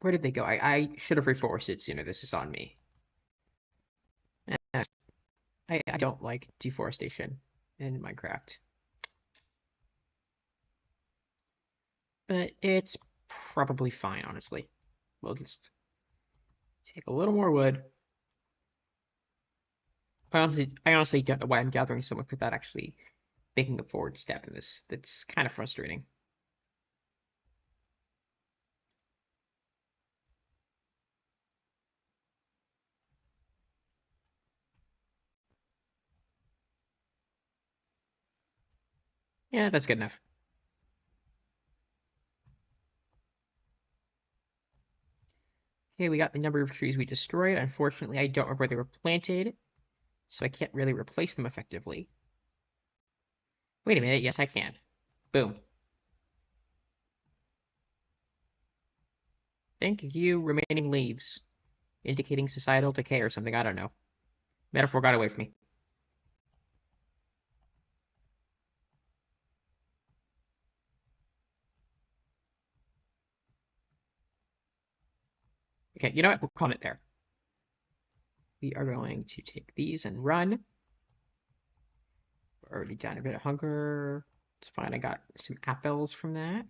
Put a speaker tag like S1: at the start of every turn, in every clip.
S1: Where did they go? I should have reforested sooner. This is on me. I don't like deforestation in Minecraft. But it's probably fine, honestly. We'll just take a little more wood. I honestly don't know why I'm gathering so much without actually making a forward step in this. That's kind of frustrating. Yeah, that's good enough. Okay, we got the number of trees we destroyed. Unfortunately, I don't remember where they were planted, so I can't really replace them effectively. Wait a minute, yes I can. Boom. Thank you, remaining leaves. Indicating societal decay or something, I don't know. Metaphor got away from me. Okay, you know what? We'll call it there. We are going to take these and run. We're already down a bit of hunger. It's fine, I got some apples from that.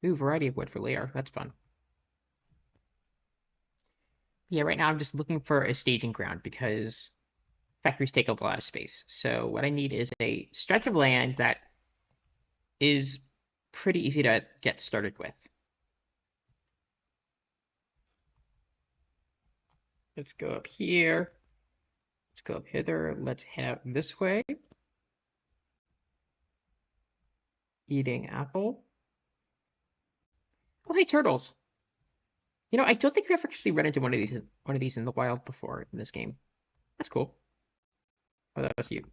S1: Ooh, variety of wood for later. That's fun. Yeah, right now I'm just looking for a staging ground because factories take up a lot of space. So what I need is a stretch of land that is pretty easy to get started with. Let's go up here. Let's go up hither. Let's head out this way. Eating apple. Oh, hey, turtles. You know, I don't think I've actually run into one of these in the wild before in this game. That's cool. Oh, that was cute.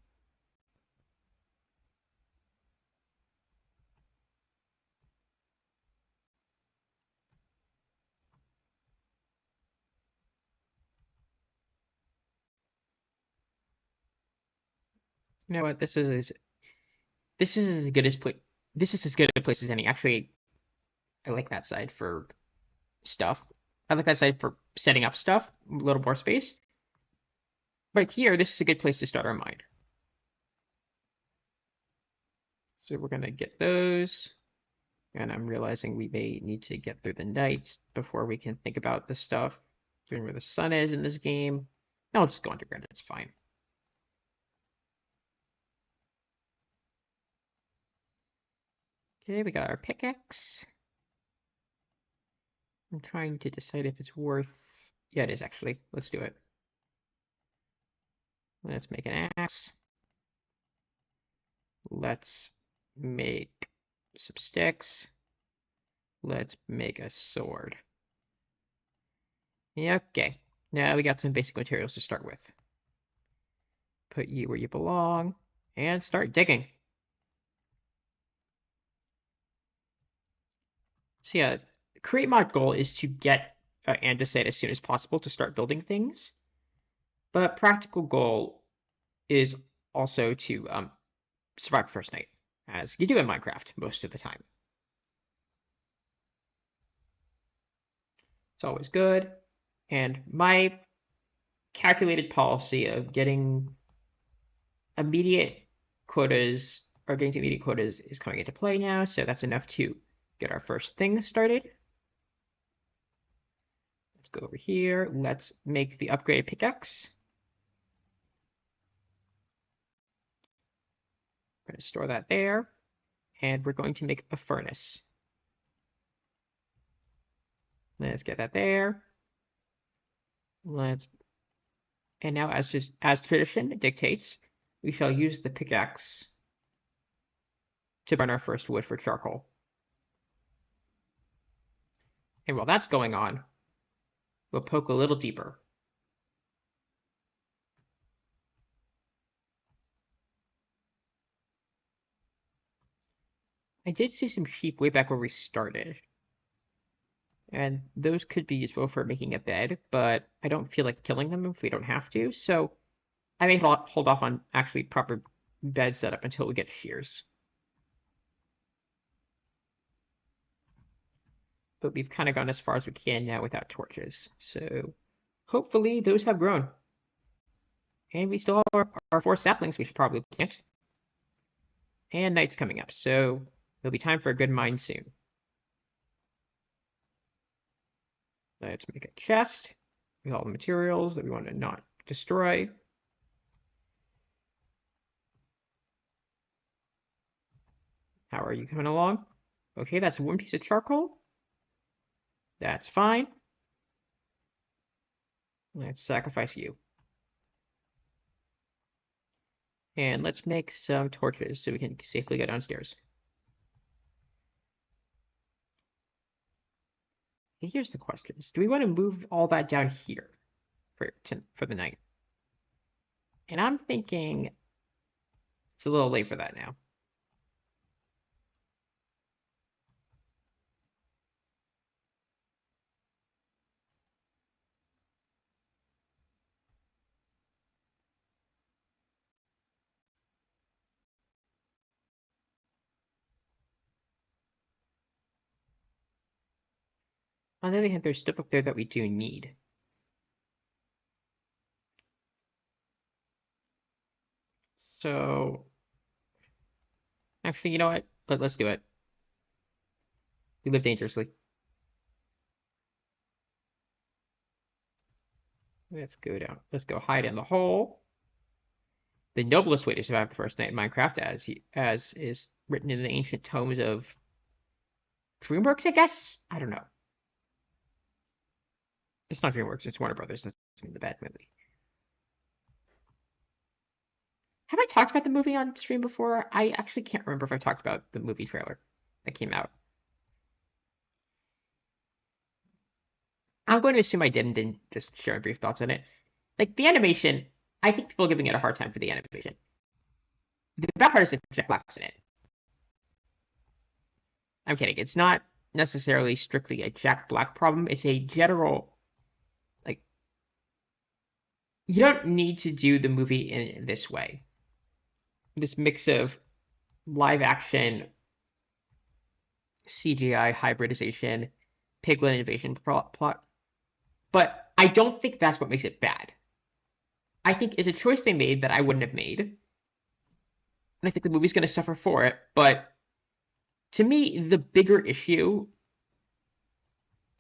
S1: You know what? This is as good as pla this is as good a place as any. Actually, I like that side for stuff. I like that side for setting up stuff, a little more space. But here, this is a good place to start our mine. So we're gonna get those. And I'm realizing we may need to get through the night before we can think about this stuff. Given where the sun is in this game. No, I'll just go underground, it's fine. Okay, we got our pickaxe. I'm trying to decide if it's worth... Yeah, it is actually. Let's do it. Let's make an axe. Let's make some sticks. Let's make a sword. Yeah, okay. Now we got some basic materials to start with. Put you where you belong, and start digging. So yeah, create mod goal is to get andesite as soon as possible to start building things. But practical goal is also to survive the first night, as you do in Minecraft most of the time. It's always good. And my calculated policy of getting immediate quotas or getting to immediate quotas is coming into play now, so that's enough to get our first thing started. Let's go over here. Let's make the upgraded pickaxe. We're going to store that there, and we're going to make a furnace. Let's get that there. And now as tradition dictates, we shall use the pickaxe to burn our first wood for charcoal. And while that's going on, we'll poke a little deeper. I did see some sheep way back where we started. And those could be useful for making a bed, but I don't feel like killing them if we don't have to, so I may hold off on actually proper bed setup until we get shears. but we've kind of gone as far as we can now without torches. So hopefully those have grown. And we still have our 4 saplings we should probably plant. And night's coming up, so it'll be time for a good mine soon. Let's make a chest with all the materials that we want to not destroy. How are you coming along? Okay, that's 1 piece of charcoal. That's fine. Let's sacrifice you. And let's make some torches so we can safely go downstairs. Okay, here's the questions. Do we want to move all that down here for the night? And I'm thinking it's a little late for that now. On the other hand, there's stuff up there that we do need. So, actually, you know what? Let's do it. We live dangerously. Let's go down. Let's go hide in the hole. The noblest way to survive the first night in Minecraft, as is written in the ancient tomes of DreamWorks, I guess? I don't know. It's not DreamWorks, it's Warner Brothers. That's the bad movie. Have I talked about the movie on stream before? I actually can't remember if I talked about the movie trailer that came out. I'm going to assume I didn't and just share my brief thoughts on it. Like, the animation, I think people are giving it a hard time for the animation. The bad part is that Jack Black's in it. I'm kidding. It's not necessarily strictly a Jack Black problem. It's a general, like, you don't need to do the movie in this way. This mix of live action, CGI hybridization, Piglet invasion plot. But I don't think that's what makes it bad. I think it's a choice they made that I wouldn't have made. And I think the movie's going to suffer for it. But to me, the bigger issue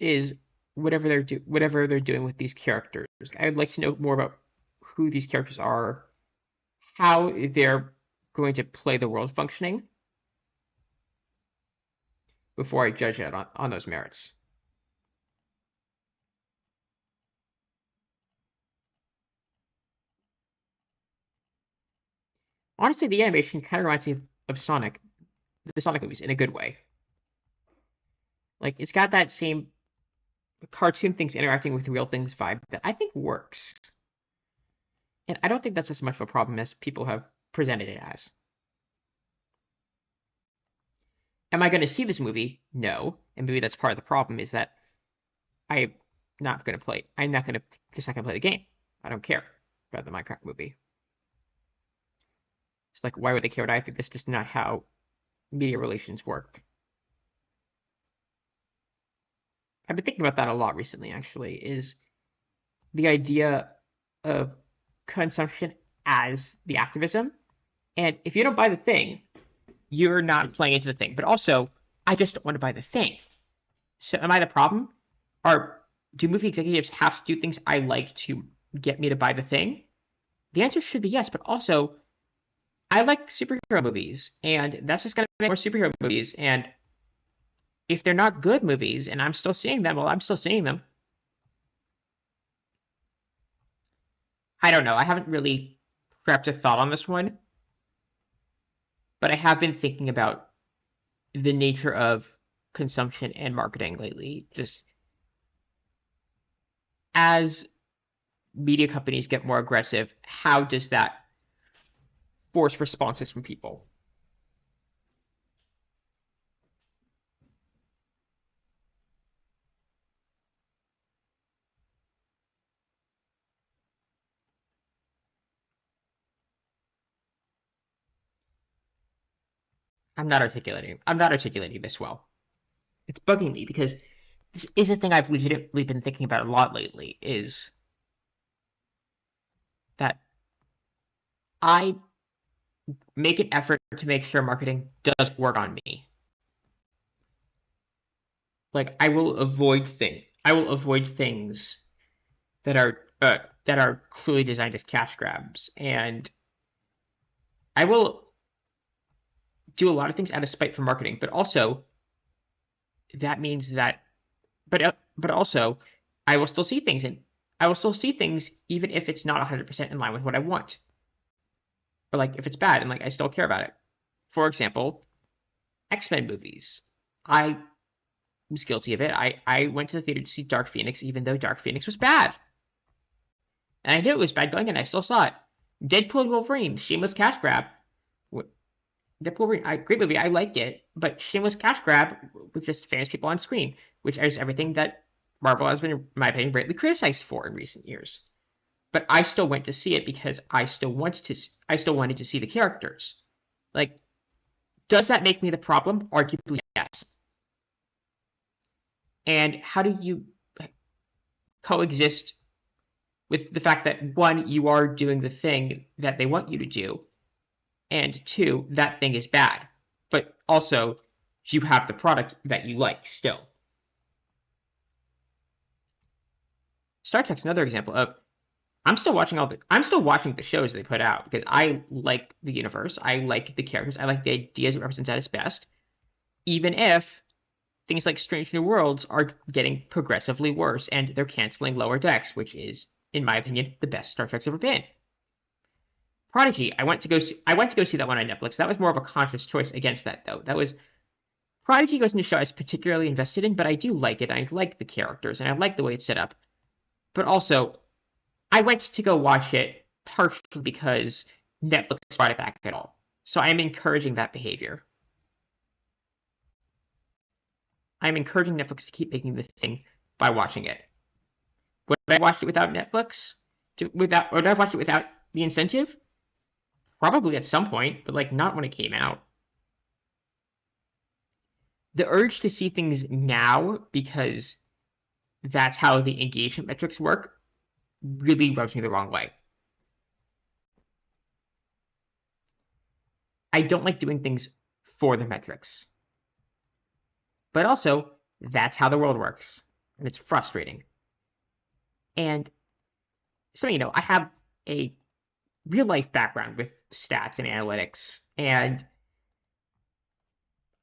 S1: is whatever they're doing with these characters. I would like to know more about who these characters are, how they're going to play the world functioning before I judge it on those merits. Honestly, the animation kind of reminds me of Sonic, the Sonic movies, in a good way. Like, it's got that same cartoon things interacting with real things vibe that I think works. And I don't think that's as much of a problem as people have presented it as. Am I going to see this movie? No. And maybe that's part of the problem, is that I'm not going to play it. I'm not going to just not going to play the game. I don't care about the Minecraft movie. It's like, why would they care what I think? That's just not how media relations work. I've been thinking about that a lot recently, actually, is the idea of consumption as the activism. And if you don't buy the thing, you're not playing into the thing. But also, I just don't want to buy the thing. So am I the problem? Do movie executives have to do things I like to get me to buy the thing? The answer should be yes, but also, I like superhero movies, and that's just going to make more superhero movies. And if they're not good movies, and I'm still seeing them, well, I'm still seeing them. I don't know. I haven't really prepped a thought on this one. But I have been thinking about the nature of consumption and marketing lately. Just as media companies get more aggressive, how does that force responses from people? I'm not articulating this well. It's bugging me because this is a thing I've legitimately been thinking about a lot lately, is that I make an effort to make sure marketing does work on me. Like I will avoid things that are clearly designed as cash grabs, and I will do a lot of things out of spite for marketing. But also that means that, but also I will still see things, and I will still see things even if it's not 100% in line with what I want, or like if it's bad and like I still care about it. For example, X-Men movies. I was guilty of it. I went to the theater to see Dark Phoenix, even though Dark Phoenix was bad. And I knew it was bad going, and I still saw it. Deadpool and Wolverine, shameless cash grab. Deadpool Wolverine, great movie, I liked it, but shameless cash grab with just famous people on screen, which is everything that Marvel has been, in my opinion, greatly criticized for in recent years. But I still went to see it because I still wanted to see the characters. Like, does that make me the problem? Arguably, yes. And how do you coexist with the fact that, one, you are doing the thing that they want you to do, and two, that thing is bad, but also you have the product that you like still. Star Trek's another example of I'm still watching the shows they put out because I like the universe, I like the characters, I like the ideas it represents at its best, even if things like Strange New Worlds are getting progressively worse and they're canceling Lower Decks, which is, in my opinion, the best Star Trek's ever been. Prodigy, I went to go see that one on Netflix. That was more of a conscious choice against that, though. Prodigy wasn't a show I was particularly invested in, but I do like it. I like the characters, and I like the way it's set up. But also, I went to go watch it partially because Netflix brought it back at all. So I'm encouraging that behavior. I'm encouraging Netflix to keep making the thing by watching it. Would I watch it without Netflix? Would I watch it without the incentive? Probably at some point, but like not when it came out. The urge to see things now because that's how the engagement metrics work really rubs me the wrong way. I don't like doing things for the metrics. But also, that's how the world works, and it's frustrating. And so, I have a real life background with stats and analytics, and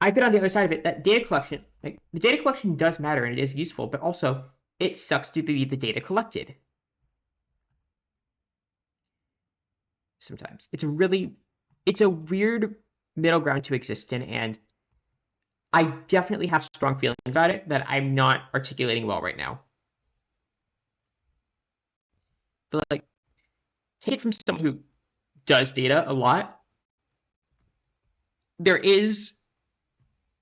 S1: I've been on the other side of it. That data collection, like the data collection does matter and it is useful, but also it sucks to be the data collected. Sometimes it's a weird middle ground to exist in, and I definitely have strong feelings about it that I'm not articulating well right now. But like, take it from someone who does data a lot. There is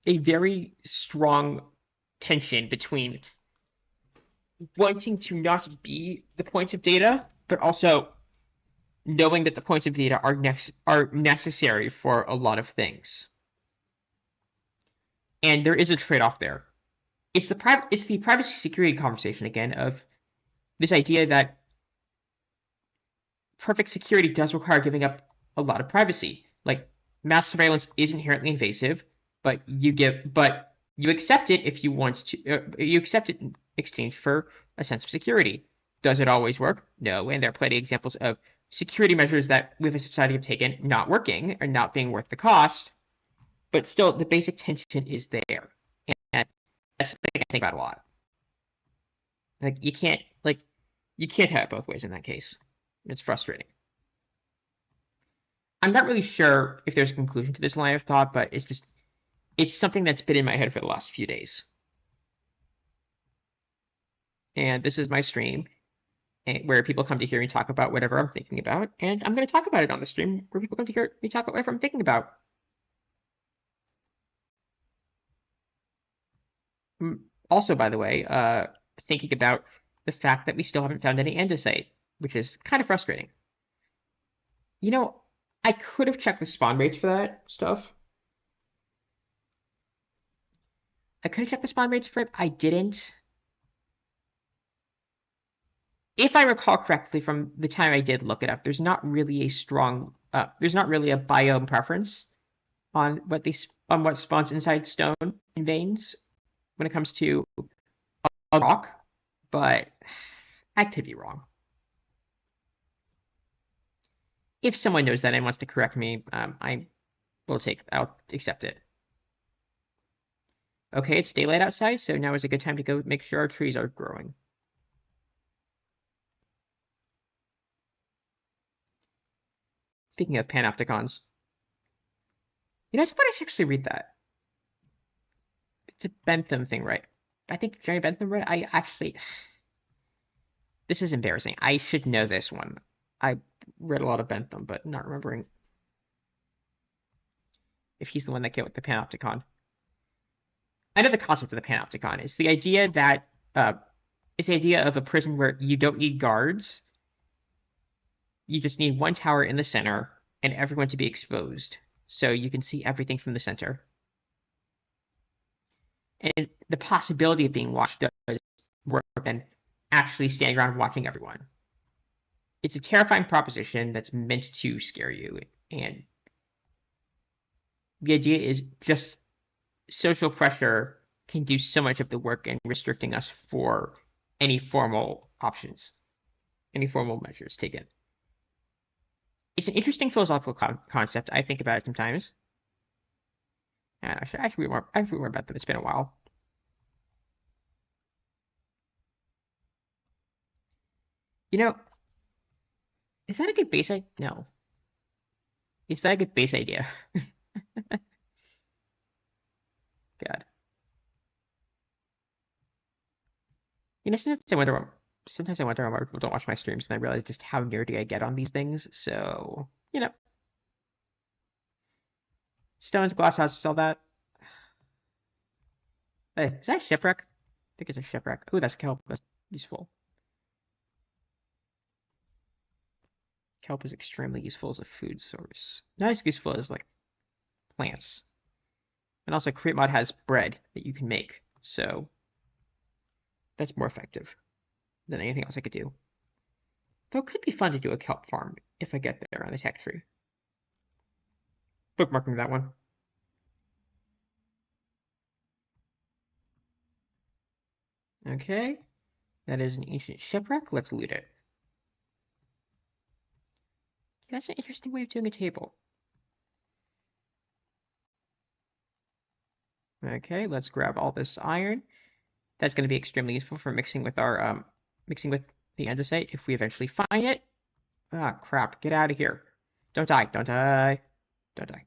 S1: a very strong tension between wanting to not be the points of data, but also knowing that the points of data are necessary for a lot of things. And there is a trade-off there. It's the privacy security conversation again of this idea that perfect security does require giving up a lot of privacy. Like mass surveillance is inherently invasive, but you accept it if you want to. You accept it in exchange for a sense of security. Does it always work? No, and there are plenty of examples of security measures that we as a society have taken not working or not being worth the cost. But still, the basic tension is there, and that's the thing I think about a lot. Like you can't have it both ways in that case. It's frustrating. I'm not really sure if there's a conclusion to this line of thought, but it's something that's been in my head for the last few days. And this is my stream where people come to hear me talk about whatever I'm thinking about, and I'm going to talk about it on the stream where people come to hear me talk about whatever I'm thinking about. Also, by the way, thinking about the fact that we still haven't found any andesite, which is kind of frustrating. I could have checked the spawn rates for that stuff. I could have checked the spawn rates for it. I didn't. If I recall correctly from the time I did look it up, there's not really a strong, there's not really a biome preference on what spawns inside stone and veins when it comes to a rock, but I could be wrong. If someone knows that and wants to correct me, I'll accept it. Okay, it's daylight outside, so now is a good time to go make sure our trees are growing. Speaking of panopticons, I suppose I should actually read that. It's a Bentham thing, right? I think Jerry Bentham read it. This is embarrassing. I should know this one. I read a lot of Bentham, but not remembering if he's the one that came with the panopticon. I know the concept of the panopticon. It's the idea that it's the idea of a prison where you don't need guards. You just need one tower in the center and everyone to be exposed, so you can see everything from the center. And the possibility of being watched does work than actually standing around watching everyone. It's a terrifying proposition that's meant to scare you, and the idea is just social pressure can do so much of the work in restricting us for any formal options, any formal measures taken. It's an interesting philosophical concept. I think about it sometimes. And I should read more about them. It's been a while. Is that a good base idea? No. Is that a good base idea? God. Sometimes I wonder why people don't watch my streams, and I realize just how nerdy I get on these things. So, Stone's glass house, sell that. Hey, is that a shipwreck? I think it's a shipwreck. Oh, that's kelp. That's useful. Kelp is extremely useful as a food source. Not as useful as like plants. And also, Create Mod has bread that you can make, so that's more effective than anything else I could do. Though it could be fun to do a kelp farm if I get there on the tech tree. Bookmarking that one. Okay, that is an ancient shipwreck. Let's loot it. Yeah, that's an interesting way of doing a table. Okay, let's grab all this iron. That's going to be extremely useful for mixing with our the andesite if we eventually find it. Ah, crap! Get out of here! Don't die! Don't die! Don't die!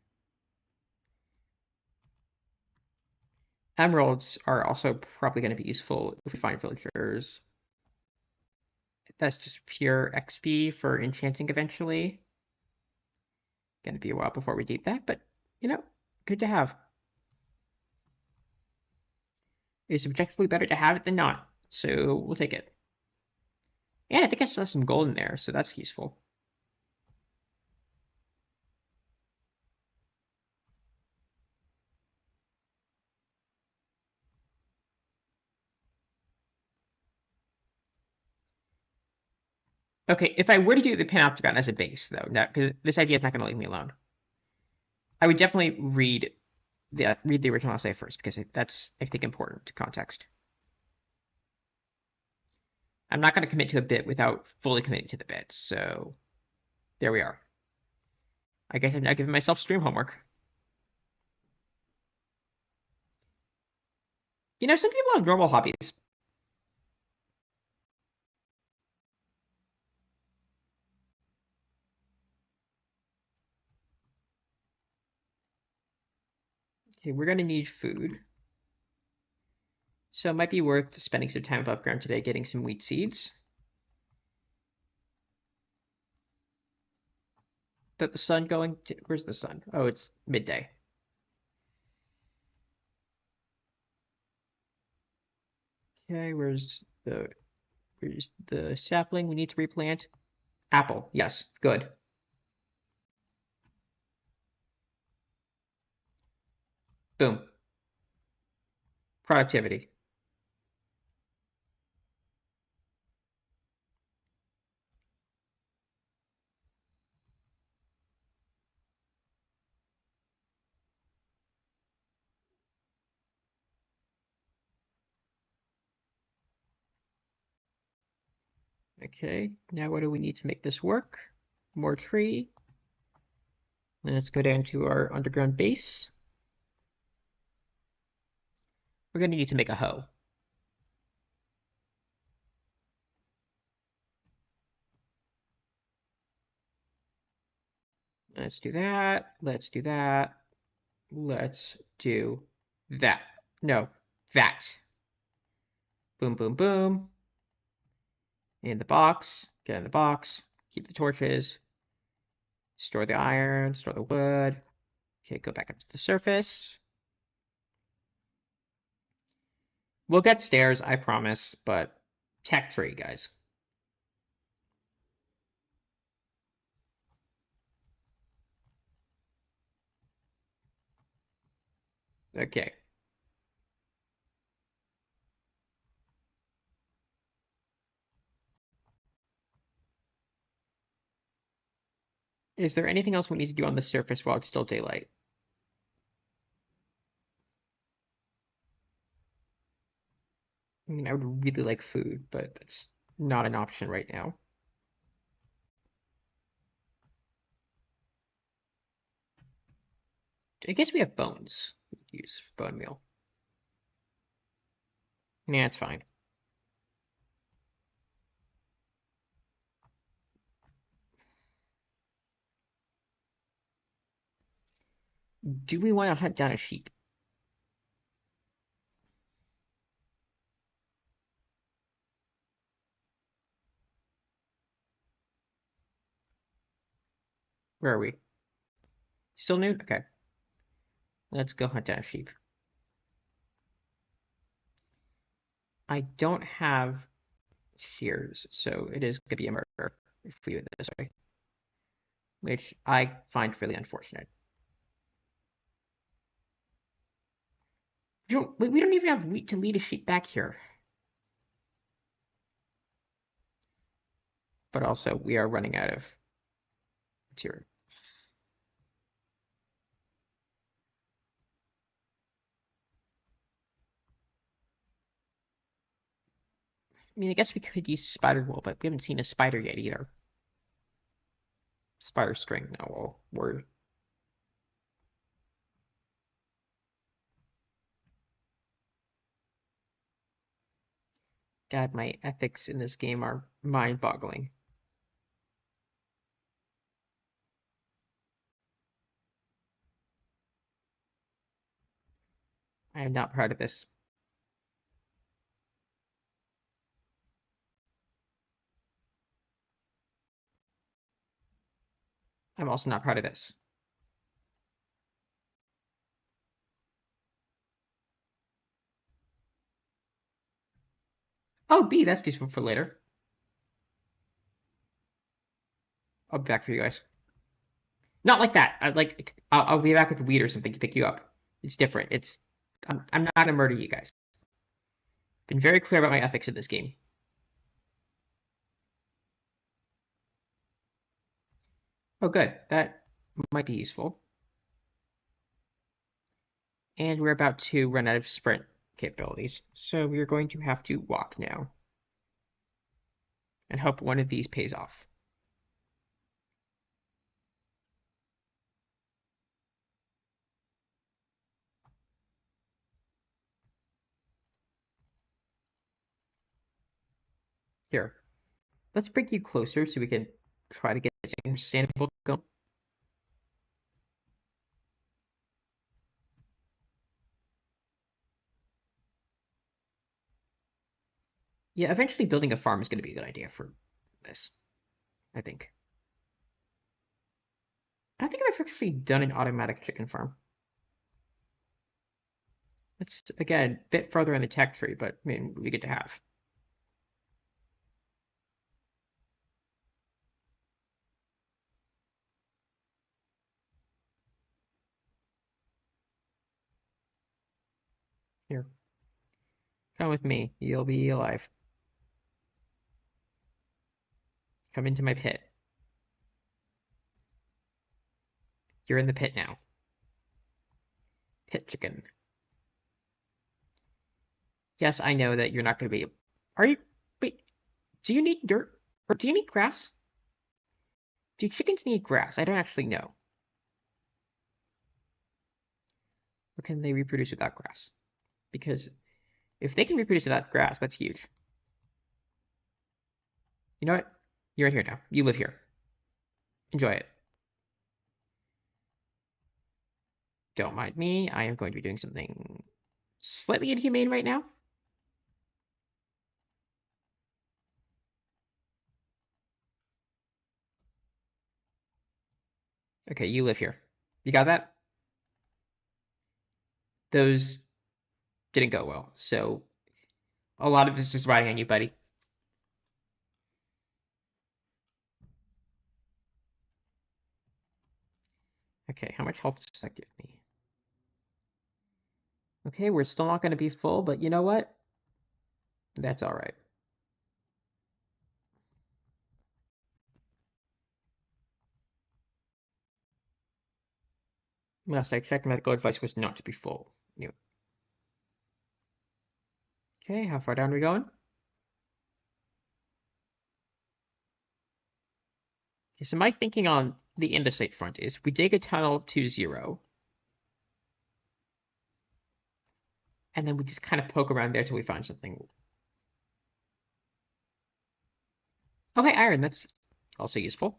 S1: Emeralds are also probably going to be useful if we find villagers. That's just pure XP for enchanting eventually. Going to be a while before we need that, but good to have. It's objectively better to have it than not, so we'll take it. And I think I saw some gold in there, so that's useful. Okay, if I were to do the Panopticon as a base, though, because this idea is not going to leave me alone, I would definitely read the original essay first, because that's, I think, important context. I'm not going to commit to a bit without fully committing to the bit, so there we are. I guess I'm now giving myself stream homework. Some people have normal hobbies. Okay, we're going to need food. So it might be worth spending some time above ground today getting some wheat seeds. That the sun going to, where's the sun? Oh, it's midday. Okay, where's the sapling we need to replant? Apple, yes, good. Boom. Productivity. Okay, now what do we need to make this work? More tree. Let's go down to our underground base. We're going to need to make a hoe. Let's do that. Let's do that. Let's do that. No, that. Boom, boom, boom. In the box. Get in the box. Keep the torches. Store the iron. Store the wood. Okay, go back up to the surface. We'll get stairs, I promise, but tech free, guys. Okay. Is there anything else we need to do on the surface while it's still daylight? I mean, I would really like food, but that's not an option right now. I guess we have bones. We could use bone meal. Yeah, it's fine. Do we want to hunt down a sheep? Where are we? Still new? Okay. Let's go hunt down a sheep. I don't have shears, so it is going to be a murder if we do it this way, which I find really unfortunate. We don't even have wheat to lead a sheep back here. But also, we are running out of material. I mean, I guess we could use spider wool, but we haven't seen a spider yet either. Spider string, no, well, we're... God, my ethics in this game are mind-boggling. I am not proud of this. I'm also not proud of this. Oh, B, that's useful for later. I'll be back for you guys. Not like that. I'll be back with weed or something to pick you up. It's different. I'm not gonna murder you guys. Been very clear about my ethics in this game. Oh, good. That might be useful. And we're about to run out of sprint capabilities, so we're going to have to walk now. And hope one of these pays off. Here, let's bring you closer so we can try to get something sustainable going. Yeah, eventually building a farm is going to be a good idea for this, I think. I think I've actually done an automatic chicken farm. It's, again, a bit further in the tech tree, but I mean, we get to have. Here. Come with me. You'll be alive. Come into my pit. You're in the pit now. Pit chicken. Yes, I know that you're not going to be... Are you... Wait, do you need dirt? Or do you need grass? Do chickens need grass? I don't actually know. Or can they reproduce without grass? Because if they can reproduce without grass, that's huge. You know what? You're in here now. You live here. Enjoy it. Don't mind me. I am going to be doing something slightly inhumane right now. Okay, you live here. You got that? Those didn't go well, so a lot of this is riding on you, buddy. Okay, how much health does that give me? Okay, we're still not going to be full, but you know what? That's all right. Last I checked, medical advice was not to be full. Okay, how far down are we going? Okay, so my thinking on the andesite front is we dig a tunnel to 0. And then we just kind of poke around there till we find something. Okay, iron, that's also useful.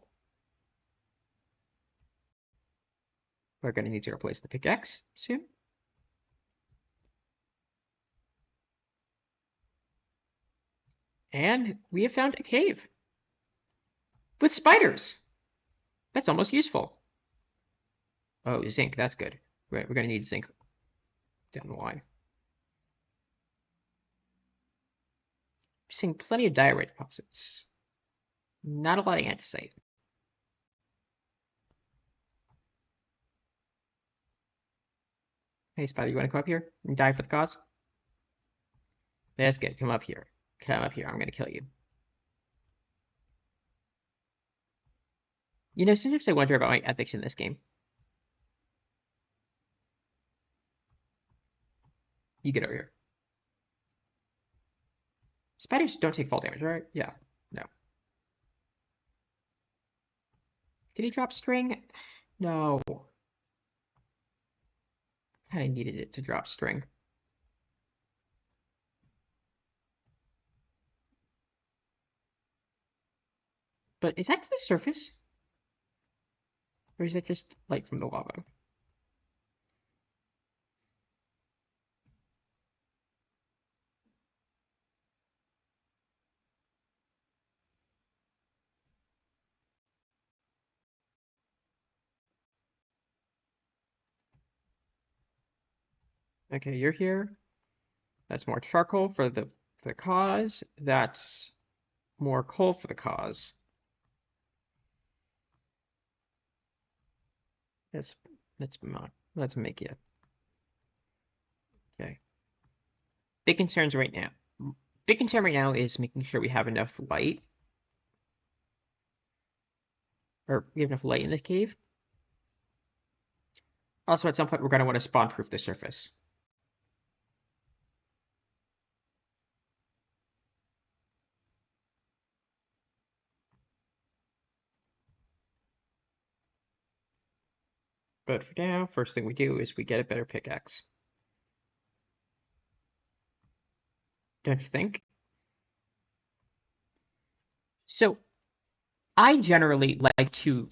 S1: We're going to need to replace the pickaxe soon. And we have found a cave. With spiders! That's almost useful. Oh, zinc, that's good. Right, we're going to need zinc down the line. Seeing plenty of diorite deposits. Not a lot of andesite. Hey, Spider, you want to come up here and die for the cause? That's good. Come up here. Come up here. I'm going to kill you. You know, sometimes I wonder about my ethics in this game. You get over here. Spiders don't take fall damage, right? Yeah. No. Did he drop string? No. I needed it to drop string. But is that to the surface? Or is it just light from the lava? Okay, you're here. That's more charcoal for the cause. That's more coal for the cause. Let's make it. Okay. Big concern right now is making sure we have enough light. Or we have enough light in the cave. Also, at some point, we're going to want to spawn-proof the surface. But for now, first thing we do is we get a better pickaxe. Don't you think? So, I generally like to,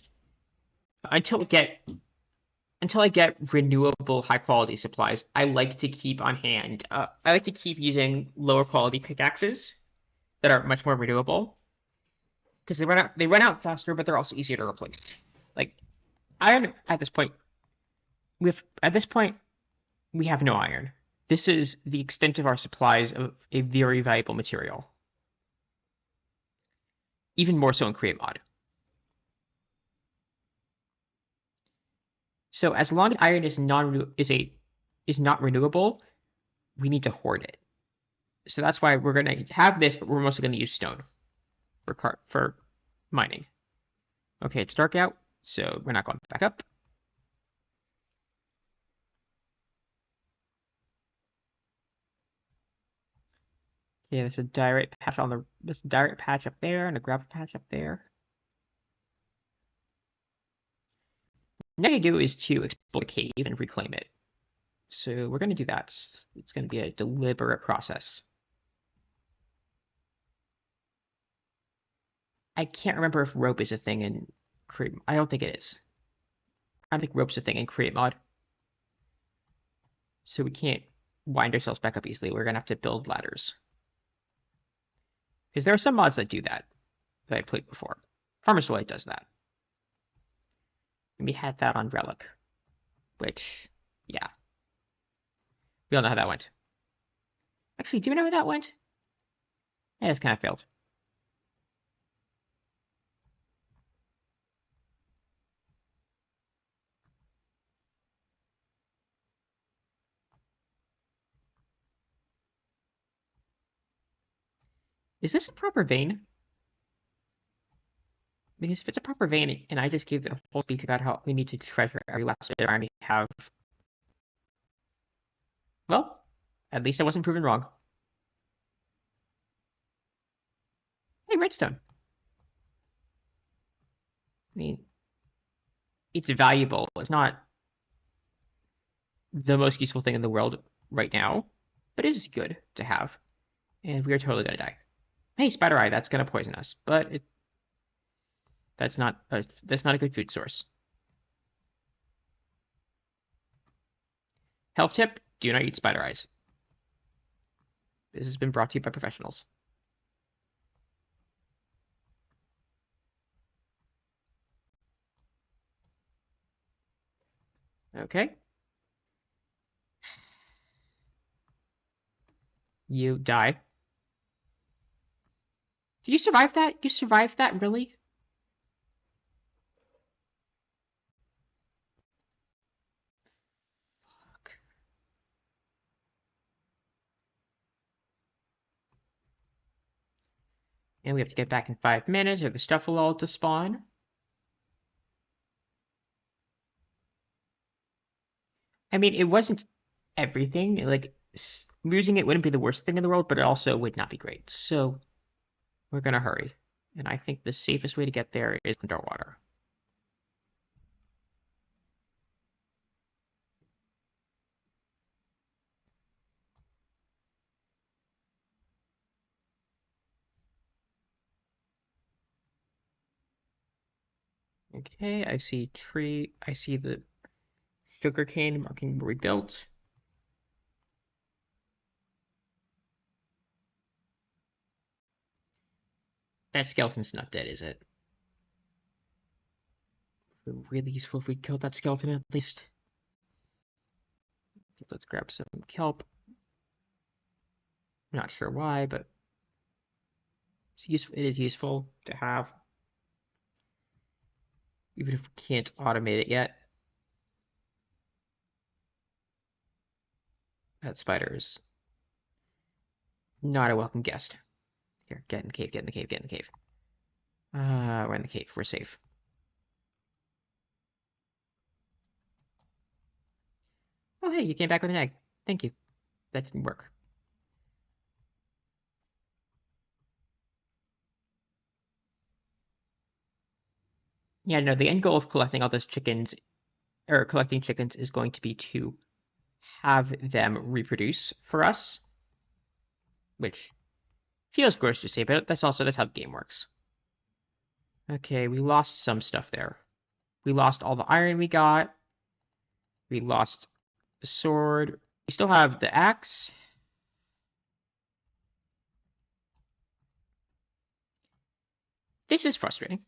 S1: until I get renewable high quality supplies, I like to keep on hand. I like to keep using lower quality pickaxes that are much more renewable because they run out faster, but they're also easier to replace. Like iron at this point, we have no iron. This is the extent of our supplies of a very valuable material. Even more so in Create Mod. So as long as iron is not renewable, we need to hoard it. So that's why we're gonna have this, but we're mostly gonna use stone for mining. Okay, it's dark out, so we're not going back up. Yeah, there's a diorite patch there's a diorite patch up there and a gravel patch up there. What I do is to explore the cave and reclaim it. So we're gonna do that. It's gonna be a deliberate process. I can't remember if rope is a thing in create. I don't think it is. I don't think rope's a thing in create mod. So we can't wind ourselves back up easily. We're gonna have to build ladders. Because there are some mods that do that I played before. Farmer's Delight does that. And we had that on Relic. Which, yeah. We all know how that went. Actually, do we know how that went? Yeah, it's kind of failed. Is this a proper vein? Because if it's a proper vein, and I just gave the whole speech about how we need to treasure every last bit of iron we have, well, at least I wasn't proven wrong. Hey, redstone. I mean, it's valuable. It's not the most useful thing in the world right now, but it is good to have. And we are totally gonna die. Hey, spider eye, that's gonna poison us, but that's not a good food source. Health tip: do not eat spider eyes. This has been brought to you by professionals. Okay. You die. Do you survive that? You survived that, really? Fuck. And we have to get back in 5 minutes, or the stuff will all despawn. I mean, it wasn't everything. Like, losing it wouldn't be the worst thing in the world, but it also would not be great. So, we're gonna hurry. And I think the safest way to get there is underwater. Okay, I see tree. I see the sugarcane marking where we built. That skeleton's not dead, is it? Really useful if we killed that skeleton at least. Let's grab some kelp. I'm not sure why, but it is useful to have. Even if we can't automate it yet. That spider is not a welcome guest. Here, get in the cave, get in the cave, get in the cave. We're in the cave, we're safe. Oh hey, you came back with an egg. Thank you. That didn't work. Yeah, no, the end goal of collecting all those chickens, or collecting chickens, is going to be to have them reproduce for us. Which feels gross to say, but that's how the game works. Okay, we lost some stuff there. We lost all the iron we got. We lost the sword. We still have the axe. This is frustrating.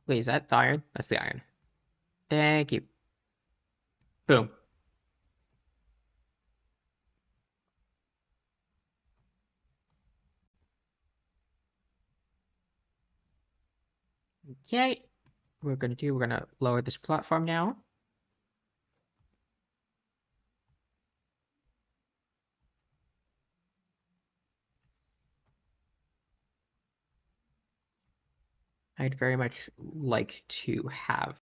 S1: Wait, is that the iron? That's the iron. Thank you. Boom. Okay. we're going to do, we're going to lower this platform now. I'd very much like to have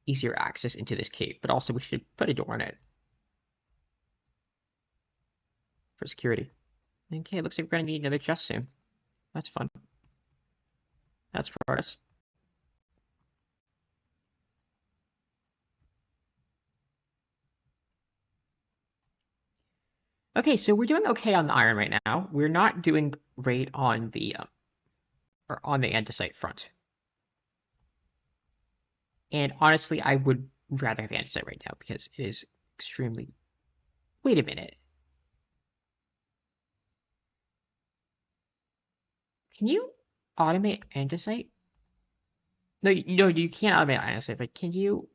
S1: easier access into this cave, but also we should put a door on it for security. Okay, looks like we're going to need another chest soon. That's fun. That's progress. Okay, so we're doing okay on the iron right now. We're not doing great on the or on the andesite front. And honestly, I would rather have andesite right now because it is extremely. Wait a minute. Can you automate andesite? No, you can't automate andesite, but can you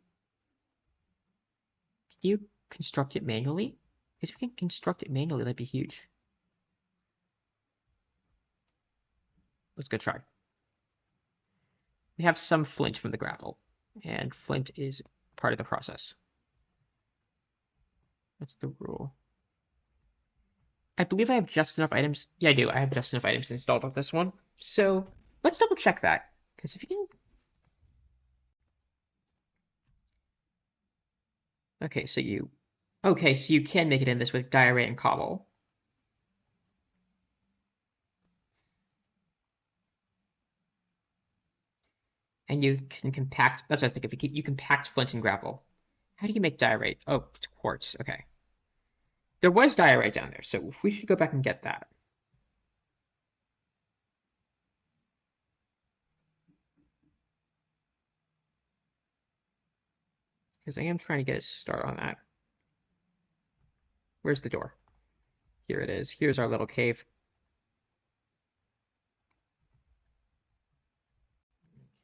S1: construct it manually? Because if you can construct it manually, that'd be huge. Let's go try. We have some flint from the gravel, and flint is part of the process. That's the rule. I believe I have just enough items. Yeah, I do. I have just enough items installed on this one. So let's double check that. Because if you can. Okay, so you. Okay, so you can make it in this with diorite and cobble. And you can compact. That's what I think. If you compact flint and gravel. How do you make diorite? Oh, it's quartz. Okay. There was diorite down there, so we should go back and get that. Because I am trying to get a start on that. Where's the door? Here it is. Here's our little cave.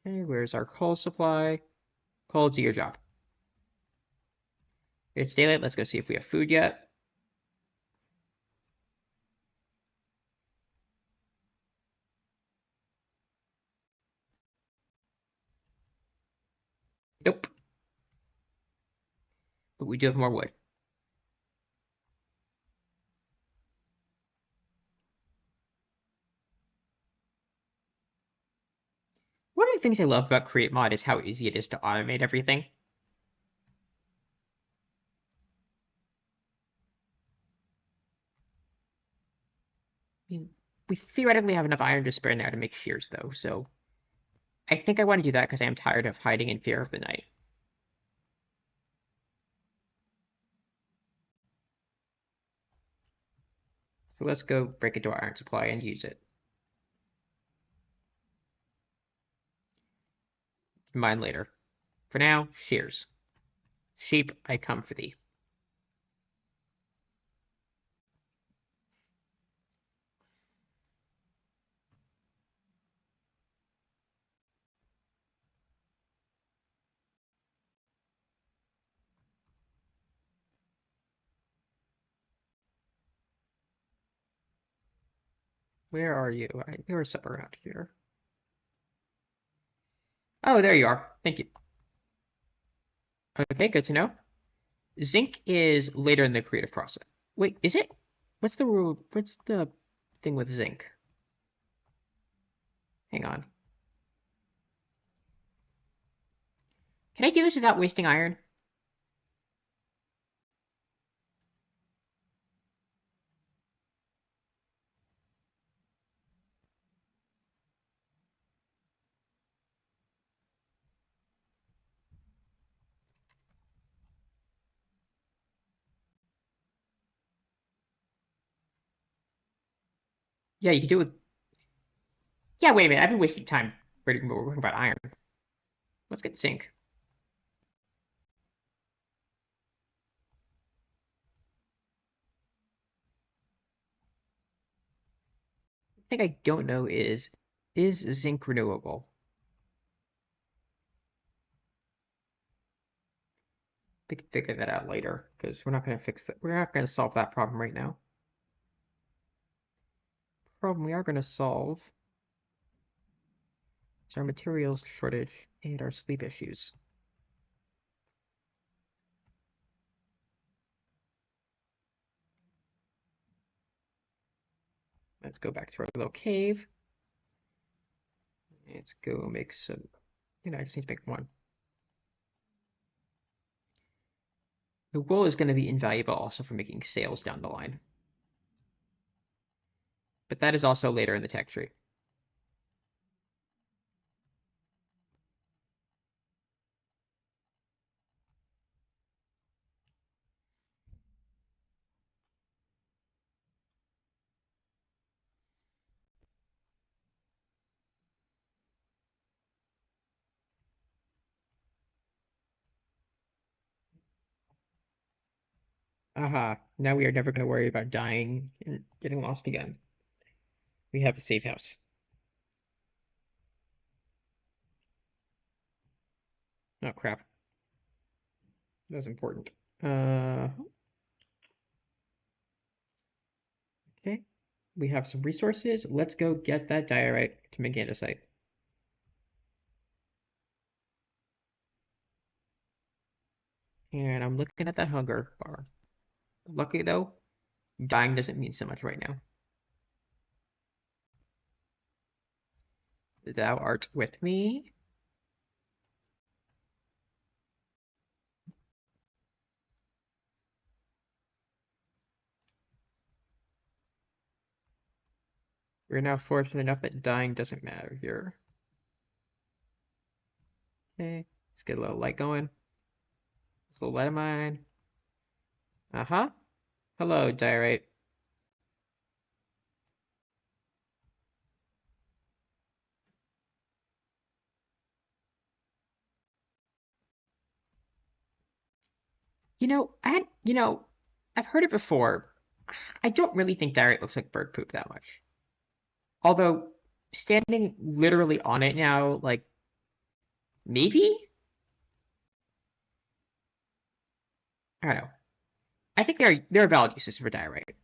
S1: Okay, where's our coal supply? Coal, do your job. It's daylight. Let's go see if we have food yet. Nope. But we do have more wood. One of the things I love about Create Mod is how easy it is to automate everything. I mean, we theoretically have enough iron to spare now to make shears, though, so I think I want to do that because I am tired of hiding in fear of the night. So let's go break into our iron supply and use it. Mine later. For now, shears. Sheep, I come for thee. Where are you? There was some around here. Oh, there you are. Thank you. Okay, good to know. Zinc is later in the creative process. Wait, is it? What's the rule? What's the thing with zinc? Hang on. Can I do this without wasting iron? Yeah, you can do it. Yeah, wait a minute. I've been wasting time working about iron. Let's get zinc. The thing I don't know is zinc renewable? We can figure that out later because we're not going to fix that. We're not going to solve that problem right now. Problem we are going to solve It's our materials shortage and our sleep issues. Let's go back to our little cave. Let's go make some, I just need to make one. The wool is going to be invaluable also for making sails down the line. But that is also later in the tech tree. Aha, now we are never going to worry about dying and getting lost again. We have a safe house. Oh, crap. That was important. Okay. We have some resources. Let's go get that diorite to make andesite. And I'm looking at that hunger bar. Lucky though, dying doesn't mean so much right now. Thou art with me. We're now fortunate enough that dying doesn't matter here. Okay, let's get a little light going. This little light of mine. Uh-huh. Hello, diorite. I've heard it before. I don't really think diorite looks like bird poop that much. Although, standing literally on it now, like, maybe? I don't know. I think there are valid uses for diorite.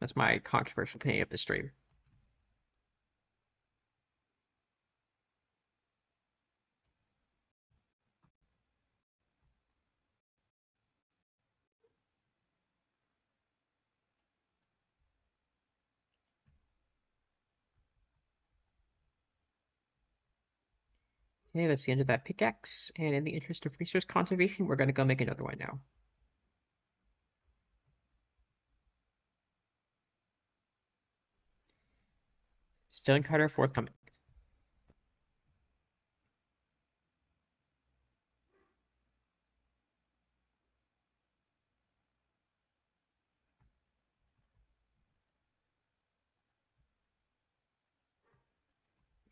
S1: That's my controversial opinion of the stream. Okay, that's the end of that pickaxe, and in the interest of resource conservation, we're gonna go make another one now. Stonecutter forthcoming.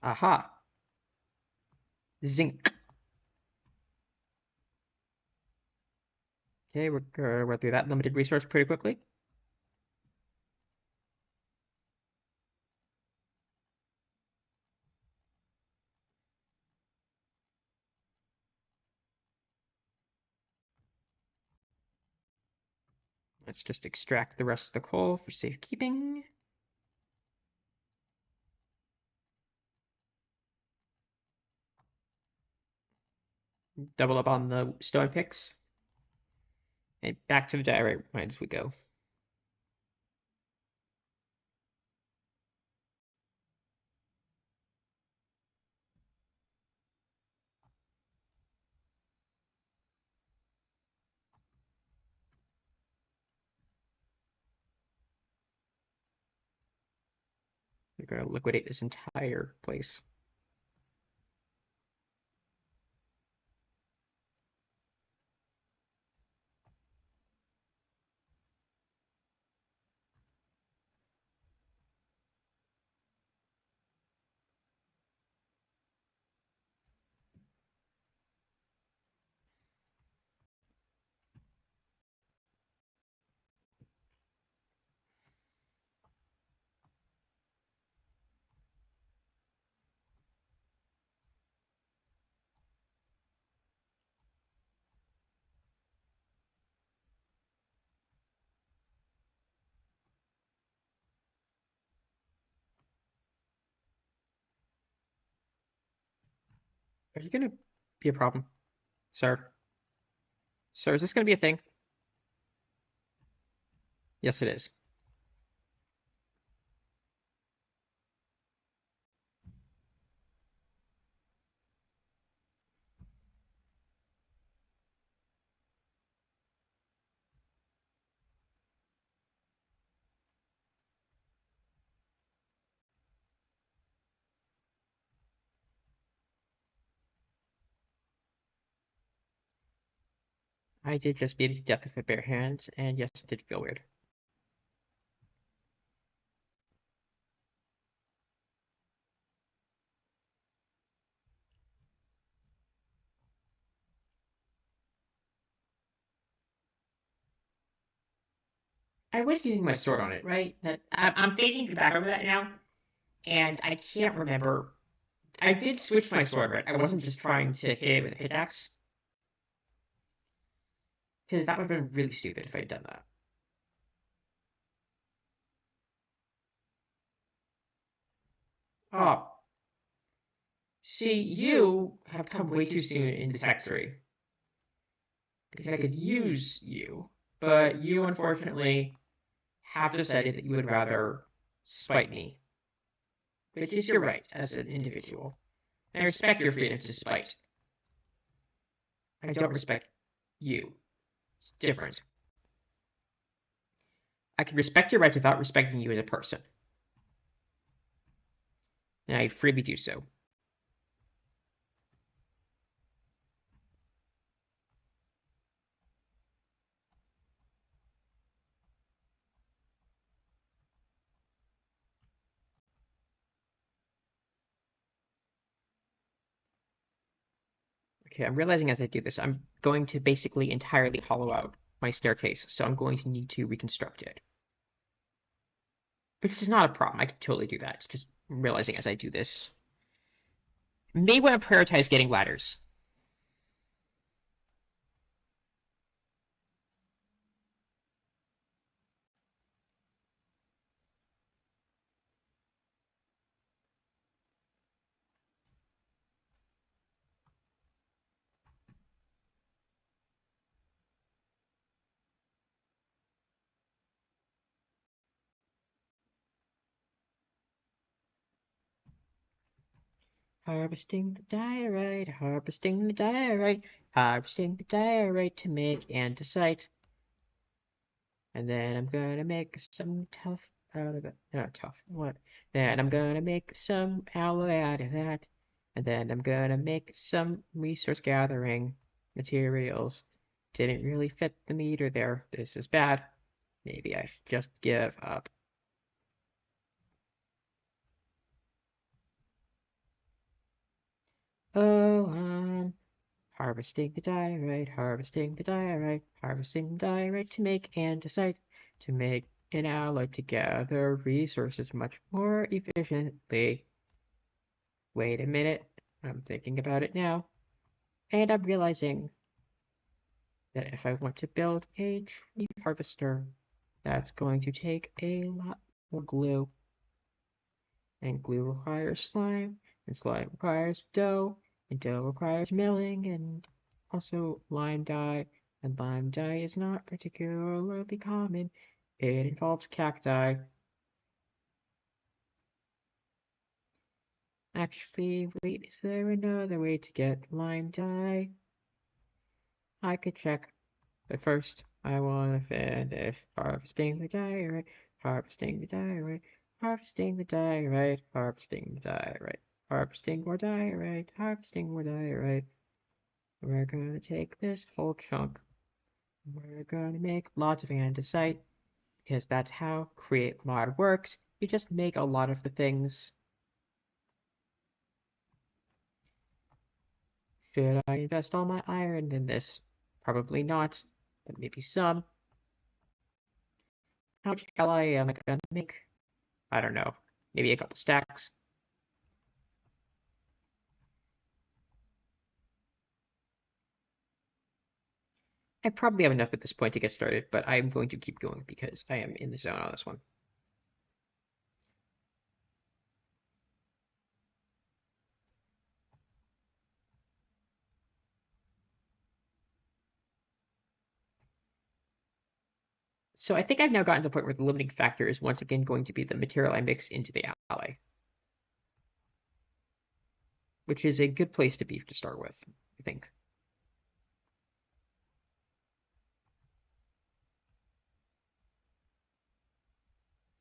S1: Aha! Zinc. Okay, we're through that limited resource pretty quickly. Let's just extract the rest of the coal for safekeeping. Double up on the stone picks. And back to the diorite mines we go. We're gonna liquidate this entire place. Are you gonna be a problem, sir? Sir, is this gonna be a thing? Yes, it is. I did just beat it to death with a bare hand, and yes, it did feel weird. I was using my sword on it, right? I'm thinking back over that now, and I can't remember. I did switch my sword, right? I wasn't just trying to hit it with a pickaxe, because that would have been really stupid if I'd done that. Oh, see, you have come way too soon in the tech tree, because I could use you, but you unfortunately have decided that you would rather spite me, which is your right as an individual. I respect your freedom to spite. I don't respect you. It's different. I can respect your right without respecting you as a person. And I freely do so. Okay, I'm realizing as I do this, I'm going to basically entirely hollow out my staircase, so I'm going to need to reconstruct it. Which is not a problem, I can totally do that. It's just realizing as I do this. May want to prioritize getting ladders. Harvesting the diorite, harvesting the diorite, harvesting the diorite to make andesite. And then I'm gonna make some tough out of it. Not tough, what? Then I'm gonna make some alloy out of that. And then I'm gonna make some resource gathering materials. Didn't really fit the meter there. This is bad. Maybe I should just give up. Oh, harvesting the diorite, harvesting the diorite, harvesting the diorite to make andesite, to make an alloy to gather resources much more efficiently. Wait a minute, I'm thinking about it now, and I'm realizing that if I want to build a tree harvester, that's going to take a lot more glue. And glue requires slime, and slime requires dough, and dough requires milling, and also lime dye, and lime dye is not particularly common. It involves cacti. Actually, wait, is there another way to get lime dye? I could check, but first I want to finish harvesting the diorite, harvesting the diorite, harvesting the diorite, harvesting the diorite, harvesting more diorite, harvesting more diorite. We're gonna take this whole chunk. We're gonna make lots of andesite, because that's how create mod works. You just make a lot of the things. Should I invest all my iron in this? Probably not, but maybe some. How much alloy am I gonna make? I don't know. Maybe a couple stacks. I probably have enough at this point to get started, but I'm going to keep going because I am in the zone on this one. So I think I've now gotten to the point where the limiting factor is once again going to be the material I mix into the alloy, which is a good place to be to start with, I think.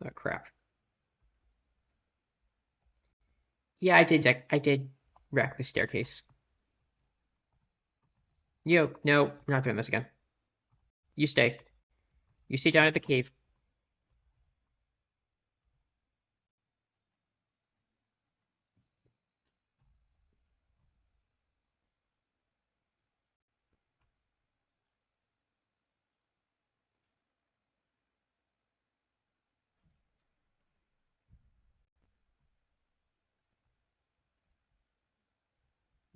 S1: Oh crap. Yeah, I did wreck the staircase. Yo, no, we're not doing this again. You stay. You stay down at the cave.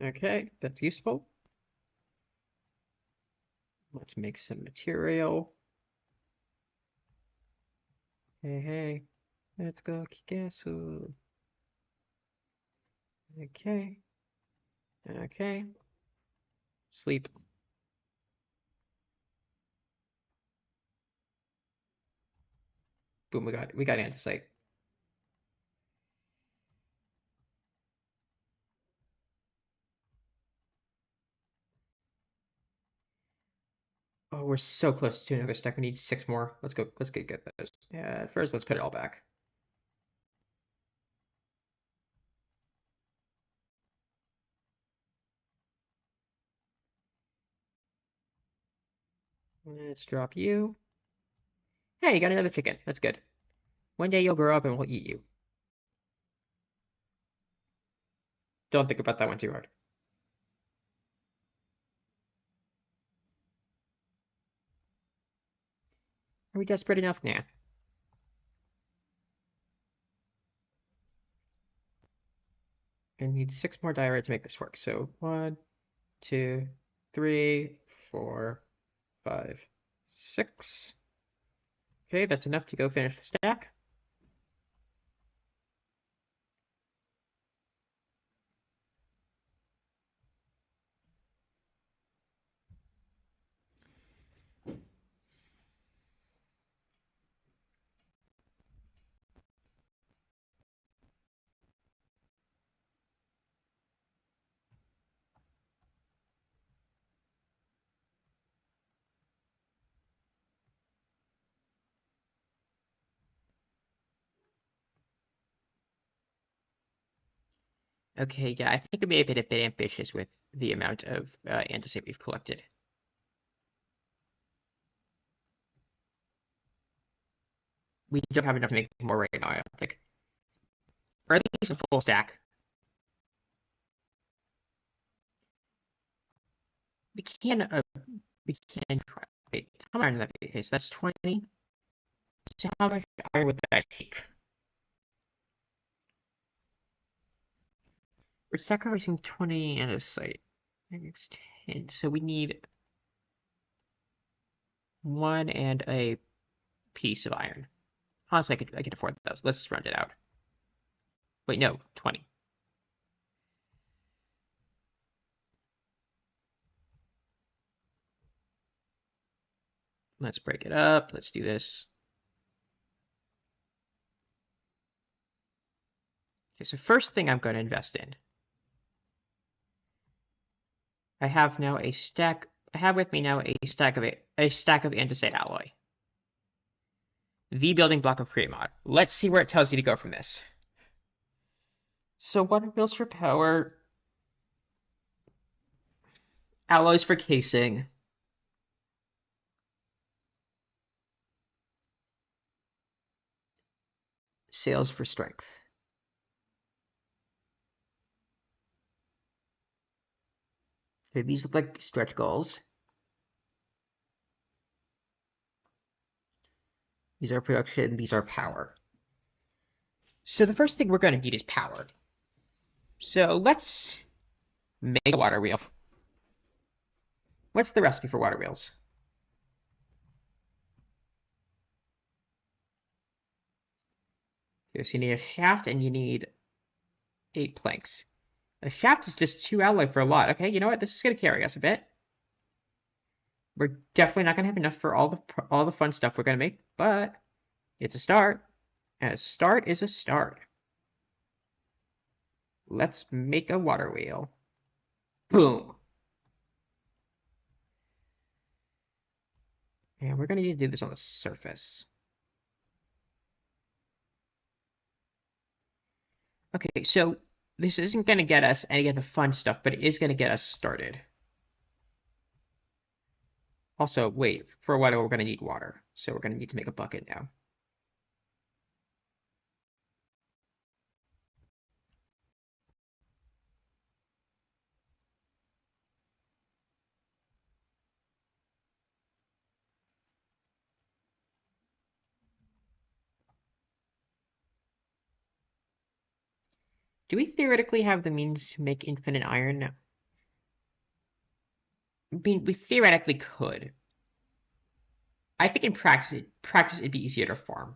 S1: Okay, that's useful. Let's make some material. Hey, let's go Kikasu. Okay. Okay. Sleep. Boom, we got andesite. Oh, we're so close to another stack. We need 6 more. Let's go get those. Yeah, first let's put it all back. Let's drop you. Hey, you got another chicken. That's good. One day you'll grow up and we'll eat you. Don't think about that one too hard. Are we desperate enough? Nah. I need 6 more diorite to make this work. So 1, 2, 3, 4, 5, 6. Okay, that's enough to go finish the stack. Okay, yeah, I think I may have been a bit ambitious with the amount of andesite we've collected. We don't have enough to make more right now, I don't think. Or at least a full stack. We can, try. Wait, how much iron in that case? That's 20. So how much iron would that take? We're sacrificing 20 andesite. It's 10, so we need 1 and a piece of iron. Honestly, I could afford those. Let's just round it out. Wait, no, 20. Let's break it up. Let's do this. Okay, so first thing I'm going to invest in. I have now a stack. I have with me now a stack of andesite alloy. The building block of Create-Mod. Let's see where it tells you to go from this. So water bills for power, alloys for casing, sales for strength. Okay, these look like stretch goals. These are production, these are power. So the first thing we're going to need is power. So let's make a water wheel. What's the recipe for water wheels? Okay, so you need a shaft and you need 8 planks. A shaft is just 2 alloy for a lot. Okay, you know what? This is going to carry us a bit. We're definitely not gonna have enough for all the fun stuff we're gonna make, but it's a start. And a start is a start. Let's make a water wheel. Boom. And we're gonna need to do this on the surface. Okay, so this isn't gonna get us any of the fun stuff, but it is gonna get us started. Also, wait, for a while we're gonna need water, so we're gonna need to make a bucket now. Do we theoretically have the means to make infinite iron now? I mean, we theoretically could. I think in practice it'd be easier to farm.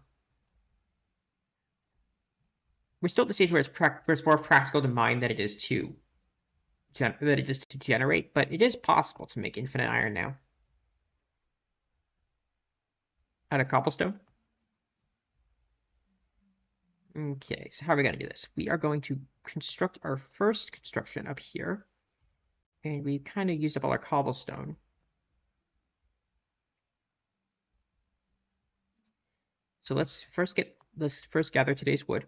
S1: We're still at the stage where it's more practical to mine than it is to generate, but it is possible to make infinite iron now out of cobblestone. Okay, so how are we going to do this? We are going to construct our first construction up here, and we kind of used up all our cobblestone. So let's first gather today's wood.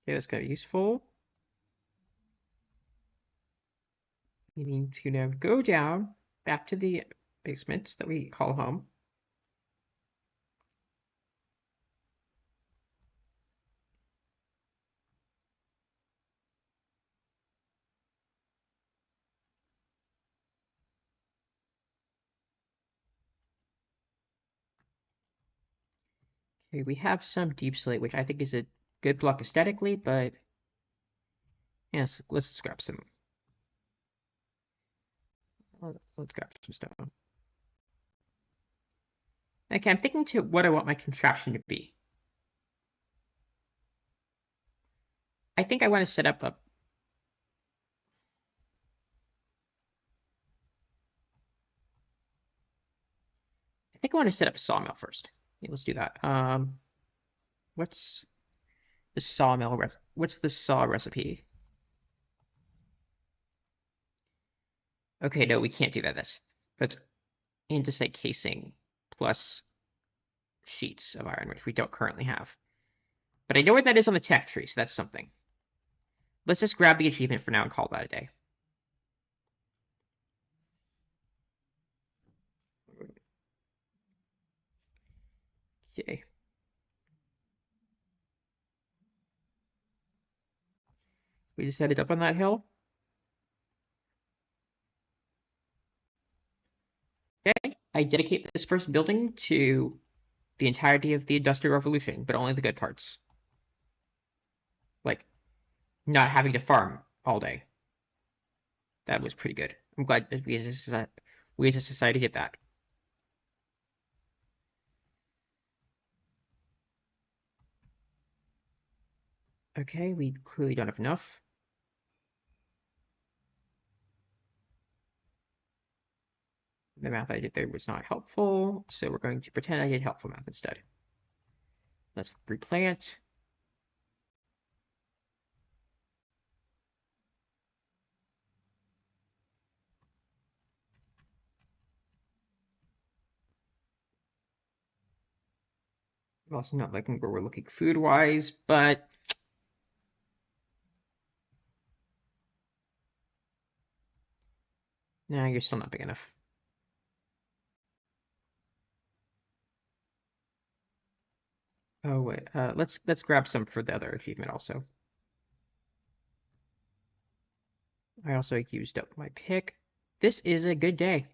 S1: Okay, that's kind of useful. We need to now go down back to the basement that we call home. Okay, we have some deep slate, which I think is a good block aesthetically, but yes, let's scrap some. Let's grab some stone. Okay, I'm thinking to what I want my contraption to be. I think I want to set up a... I think I want to set up a sawmill first. Okay, let's do that. What's the what's the saw recipe? Okay, no, we can't do that. That's andesite casing plus sheets of iron, which we don't currently have. But I know where that is on the tech tree, so that's something. Let's just grab the achievement for now and call that a day. Okay. We just headed up on that hill. Okay. I dedicate this first building to the entirety of the Industrial Revolution, but only the good parts. Like, not having to farm all day. That was pretty good. I'm glad that we as a society did that. Okay, we clearly don't have enough. The math I did there was not helpful, so we're going to pretend I did helpful math instead. Let's replant. I'm also not liking where we're looking food-wise, but nah, you're still not big enough. Oh wait, let's grab some for the other achievement also. I also used up my pick. This is a good day.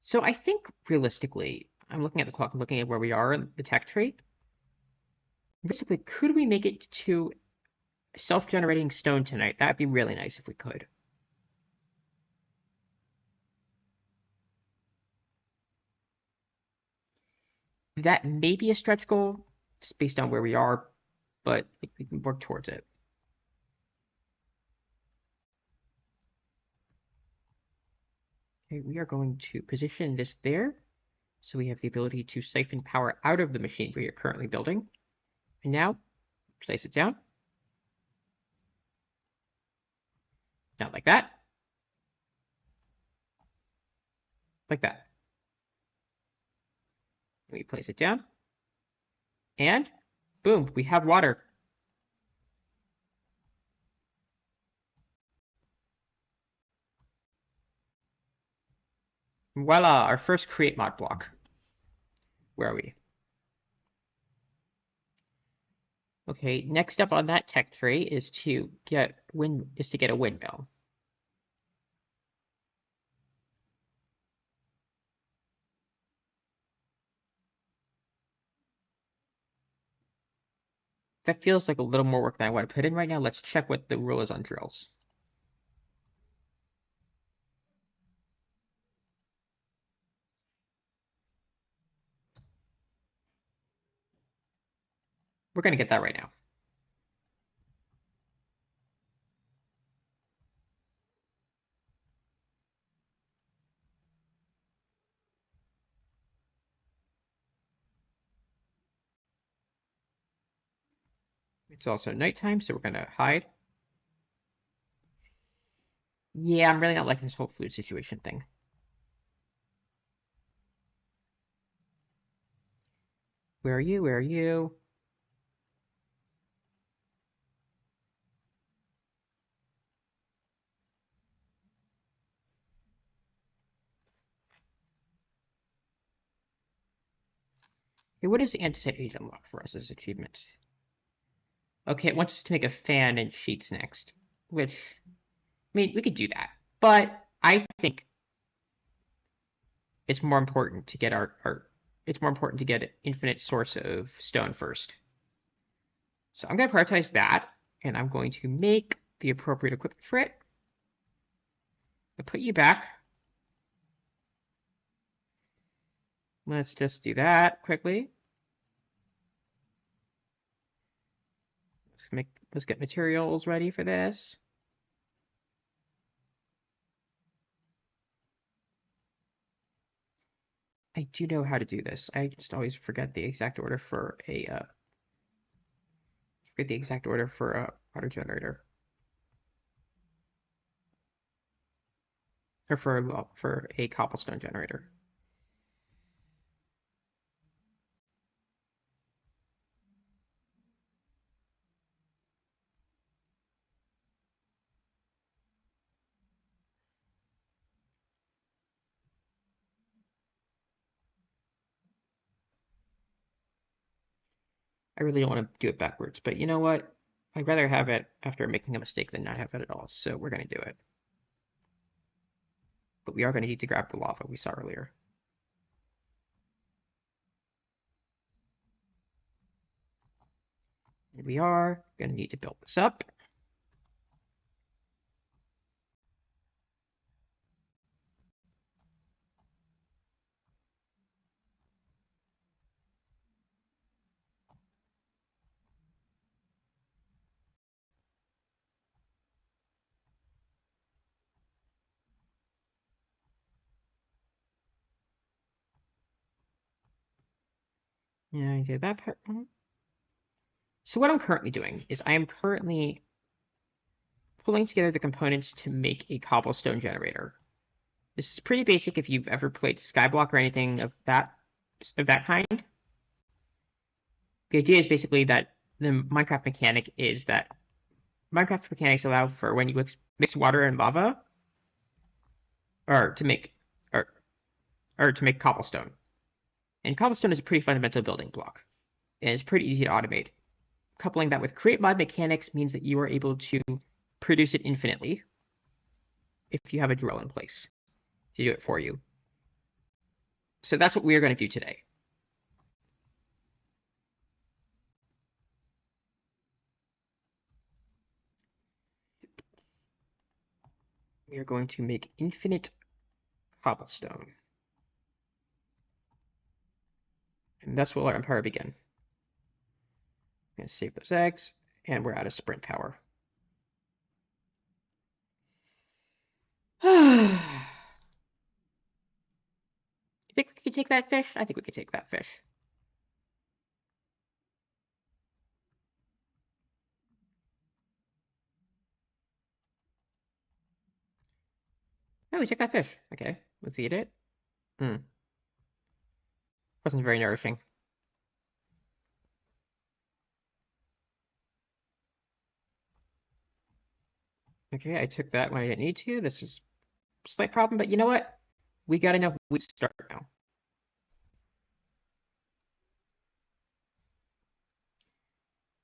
S1: So I think realistically, I'm looking at the clock and looking at where we are in the tech tree. Realistically, could we make it to self-generating stone tonight? That'd be really nice if we could. That may be a stretch goal, just based on where we are, but we can work towards it. Okay, we are going to position this there, so we have the ability to siphon power out of the machine we are currently building. And now, place it down. Not like that. Like that. We place it down. And boom, we have water. Voila, our first create mod block. Where are we? Okay, next up on that tech tree is to get a windmill. That feels like a little more work than I want to put in right now. Let's check what the rule is on drills. We're going to get that right now. It's also nighttime, so we're going to hide. Yeah, I'm really not liking this whole food situation thing. Where are you? Where are you? Okay, what does the andesite age unlock for us as achievements? Okay, it wants us to make a fan and sheets next, which, I mean, we could do that. But I think it's more important to get it's more important to get an infinite source of stone first. So I'm going to prioritize that, and I'm going to make the appropriate equipment for it. I'll put you back. Let's just do that quickly. Let's get materials ready for this. I do know how to do this. I just always forget the exact order for a water generator. Or for a cobblestone generator. I really don't want to do it backwards, but you know what? I'd rather have it after making a mistake than not have it at all, so we're going to do it. But we are going to need to grab the lava we saw earlier. And we are going to need to build this up. Yeah, I did that part. So what I'm currently doing is I am currently pulling together the components to make a cobblestone generator. This is pretty basic if you've ever played Skyblock or anything of that kind. The idea is basically that the Minecraft mechanic is that Minecraft mechanics allow for when you mix water and lava, or to make cobblestone. And cobblestone is a pretty fundamental building block, and it's pretty easy to automate. Coupling that with create mod mechanics means that you are able to produce it infinitely if you have a drill in place to do it for you. So that's what we are going to do today. We are going to make infinite cobblestone. And thus will our empire begin. I'm going to save those eggs, and we're out of sprint power. You think we could take that fish? I think we could take that fish. Oh, we took that fish. Okay, let's eat it. Wasn't very nourishing. Okay, I took that when I didn't need to. This is a slight problem, but you know what? We got enough wheat to start now.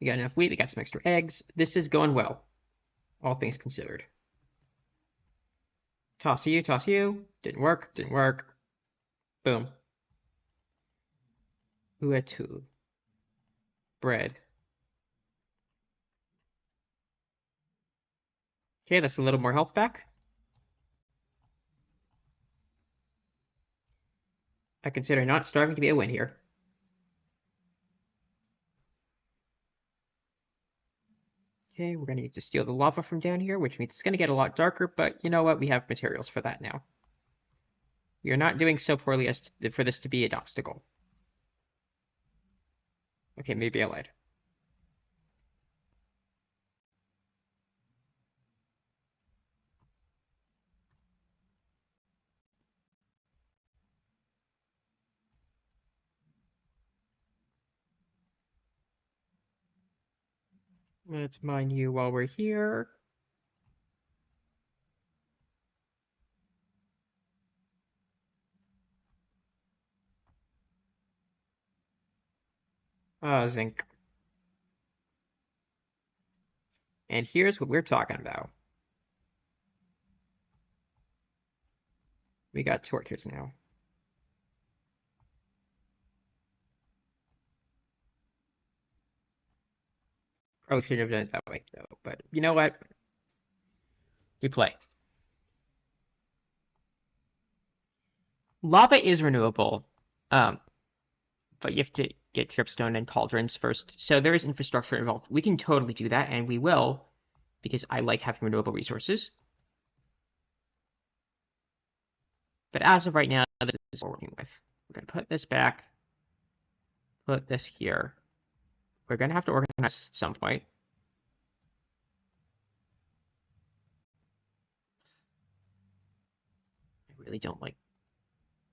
S1: We got enough wheat, we got some extra eggs. This is going well, all things considered. Toss you, toss you. Didn't work, didn't work. Boom. Uetu. Bread. Okay, that's a little more health back. I consider not starving to be a win here. Okay, we're going to need to steal the lava from down here, which means it's going to get a lot darker, but you know what? We have materials for that now. We are not doing so poorly as for this to be an obstacle. Okay, maybe I lied. Let's mine you while we're here. Zinc. And here's what we're talking about. We got torches now. Probably should have done it that way, though. But you know what? We play. Lava is renewable, but you have to get dripstone and cauldrons first. So there is infrastructure involved. We can totally do that, and we will, because I like having renewable resources. But as of right now, this is what we're working with. We're going to put this back, put this here. We're going to have to organize at some point. I really don't like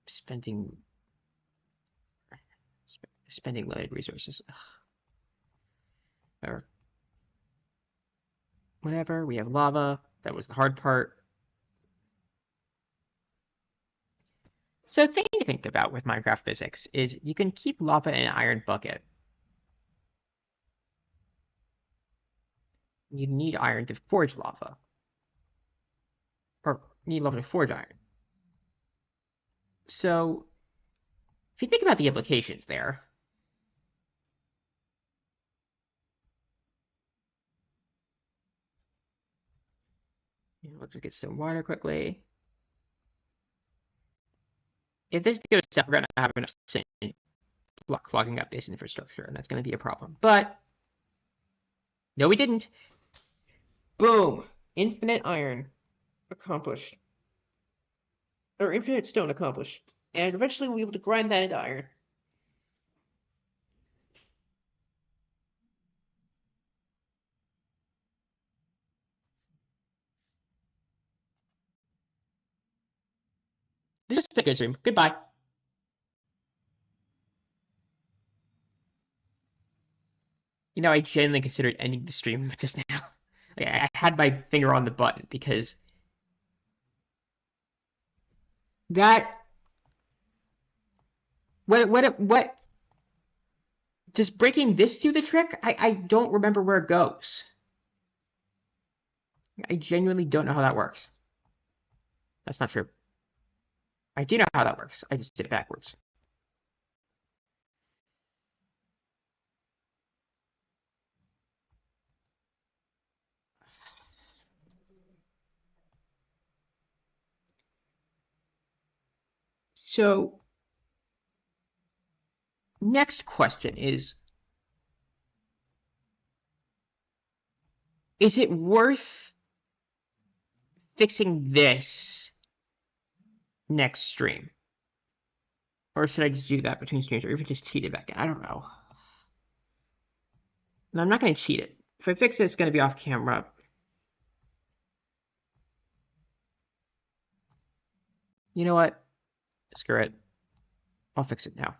S1: spending limited resources. Ugh. Whatever, we have lava. That was the hard part. So the thing to think about with Minecraft physics is you can keep lava in an iron bucket. You need iron to forge lava. Or you need lava to forge iron. So if you think about the implications there, let's just get some water quickly. If this goes south, we're going to have enough sand clogging up this infrastructure, and that's going to be a problem. But no, we didn't. Boom! Infinite iron accomplished. Or infinite stone accomplished. And eventually we'll be able to grind that into iron. This has been a good stream. Goodbye. You know, I genuinely considered ending the stream just now. Like, I had my finger on the button because that what does breaking this do the trick? I don't remember where it goes. I genuinely don't know how that works. That's not true. I do know how that works. I just did it backwards. So, next question is it worth fixing this next stream? Or should I just do that between streams, or even just cheat it back in? I don't know. No, I'm not going to cheat it. If I fix it, it's going to be off camera. You know what? Screw it. I'll fix it now.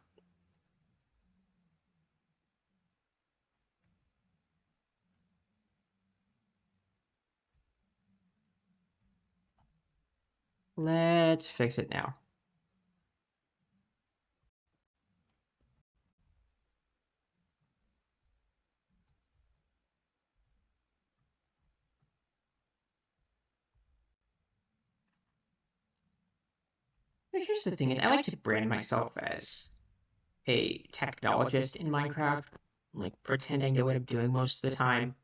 S1: Let's fix it now. But here's the thing: is I like to brand myself as a technologist in Minecraft, like pretend I know what I'm doing most of the time,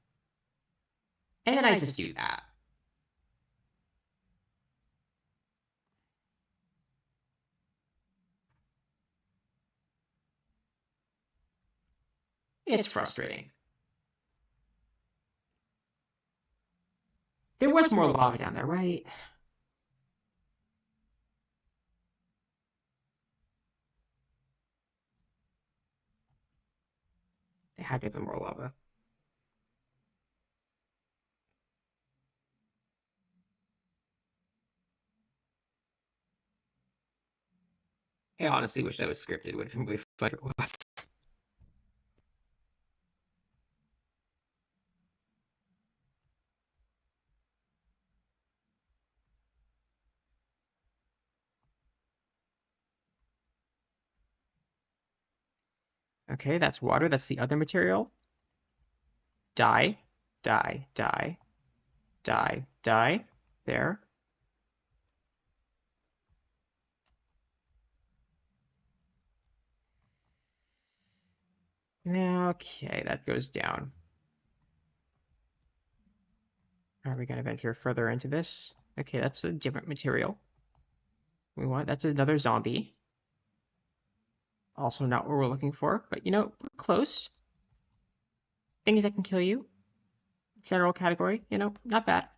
S1: and then I just do that. It's frustrating. There was more lava down there, right? There had to have been more lava. I honestly wish that was scripted. It would have been really fun if it was. Okay, that's water. That's the other material. Die, die, die, die, die. There. Okay, that goes down. Are we going to venture further into this? Okay, that's a different material. That's another zombie. Also not what we're looking for, but you know, we're close. Things that can kill you. General category, you know, not bad.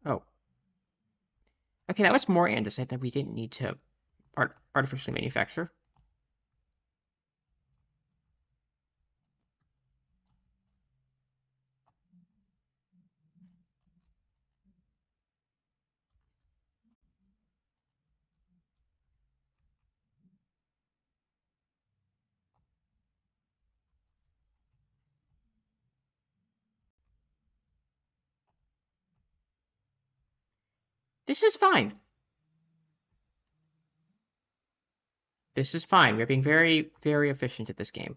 S1: Oh. Okay, that was more andesite that we didn't need to artificially manufacture. This is fine. This is fine. We're being very, very efficient at this game.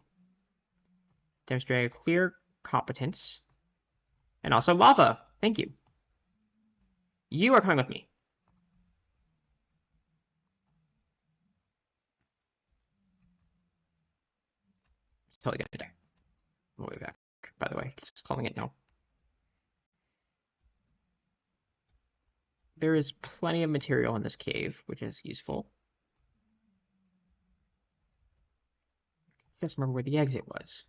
S1: Demonstrating clear competence. And also lava. Thank you. You are coming with me. Totally gonna die. All the way back, by the way. Just calling it now. There is plenty of material in this cave, which is useful. Just remember where the exit was.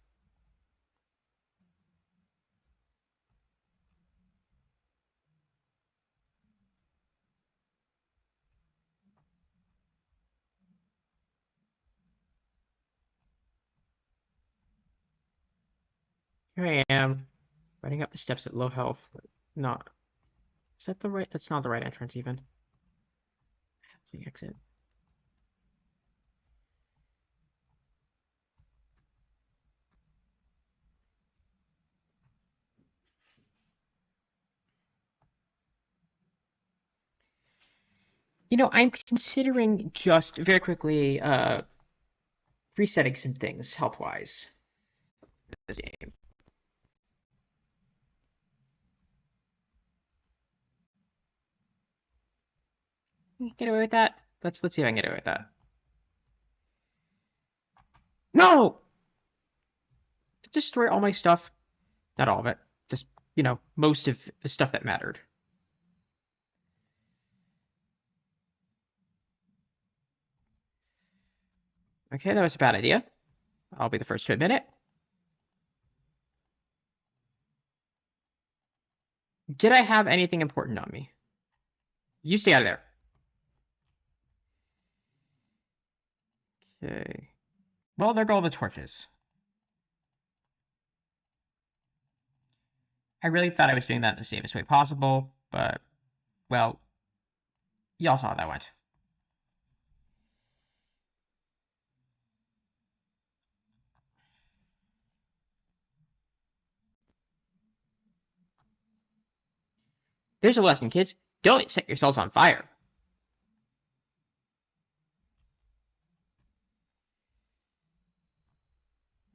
S1: Here I am, running up the steps at low health. Not. Is that the right? That's not the right entrance, even. That's the exit. You know, I'm considering just very quickly resetting some things health-wise. This game. Get away with that? Let's see if I can get away with that. No! Destroy all my stuff. Not all of it. Just, you know, most of the stuff that mattered. Okay, that was a bad idea. I'll be the first to admit it. Did I have anything important on me? You stay out of there. Okay. Well, there go all the torches. I really thought I was doing that in the safest way possible, but, well, y'all saw how that went. There's a lesson, kids. Don't set yourselves on fire.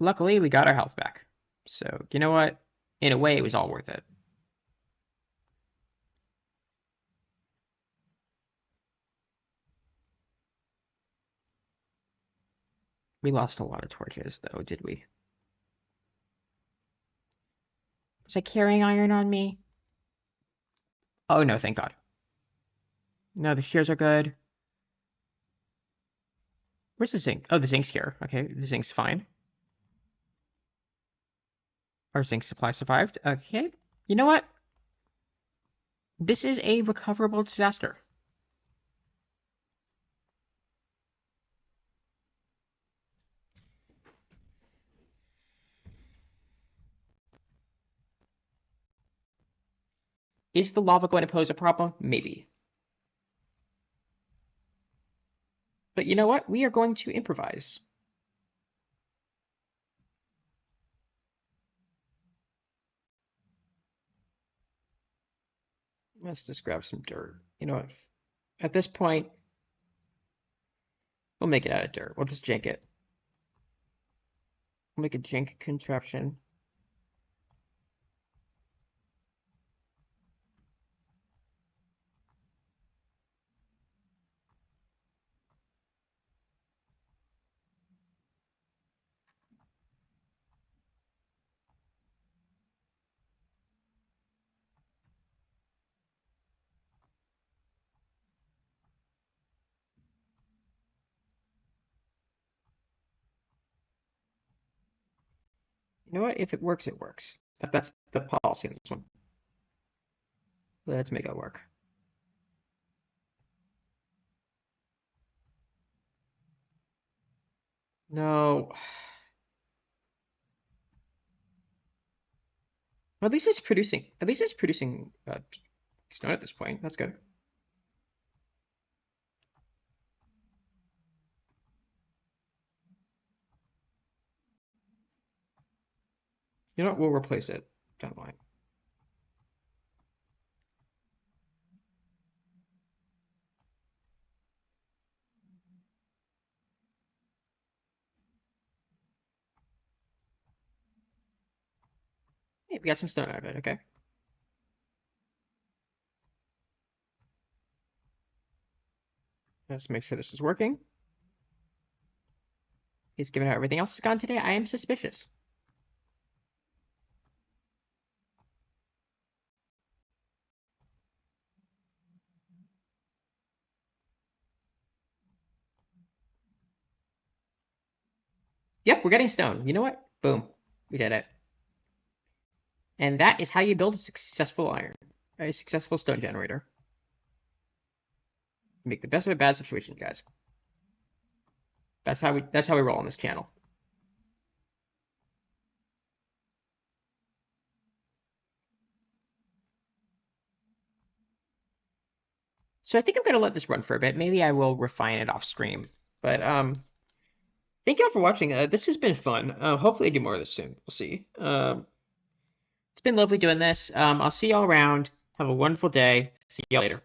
S1: Luckily, we got our health back. So, you know what? In a way, it was all worth it. We lost a lot of torches, though, did we? Was I carrying iron on me? Oh, no, thank God. No, the shears are good. Where's the zinc? Oh, the zinc's here. Okay, the zinc's fine. Our zinc supply survived. Okay. You know what? This is a recoverable disaster. Is the lava going to pose a problem? Maybe. But you know what? We are going to improvise. Let's just grab some dirt. You know what? At this point, we'll make it out of dirt. We'll just jank it. We'll make a jank contraption. You know what? If it works, it works. That's the policy on this one. Let's make it work. No. At least it's producing. At least it's producing stone at this point. That's good. You know what? We'll replace it down the line. Hey, we got some stone out of it. Okay. Let's make sure this is working. He's given how everything else has gone today. I am suspicious. Yep, we're getting stone. You know what? Boom. We did it. And that is how you build a successful stone generator. Make the best of a bad situation, guys. That's how we roll on this channel. So I think I'm gonna let this run for a bit. Maybe I will refine it off stream. But thank you all for watching. This has been fun. Hopefully I do more of this soon. We'll see. It's been lovely doing this. I'll see y'all around. Have a wonderful day. See y'all later.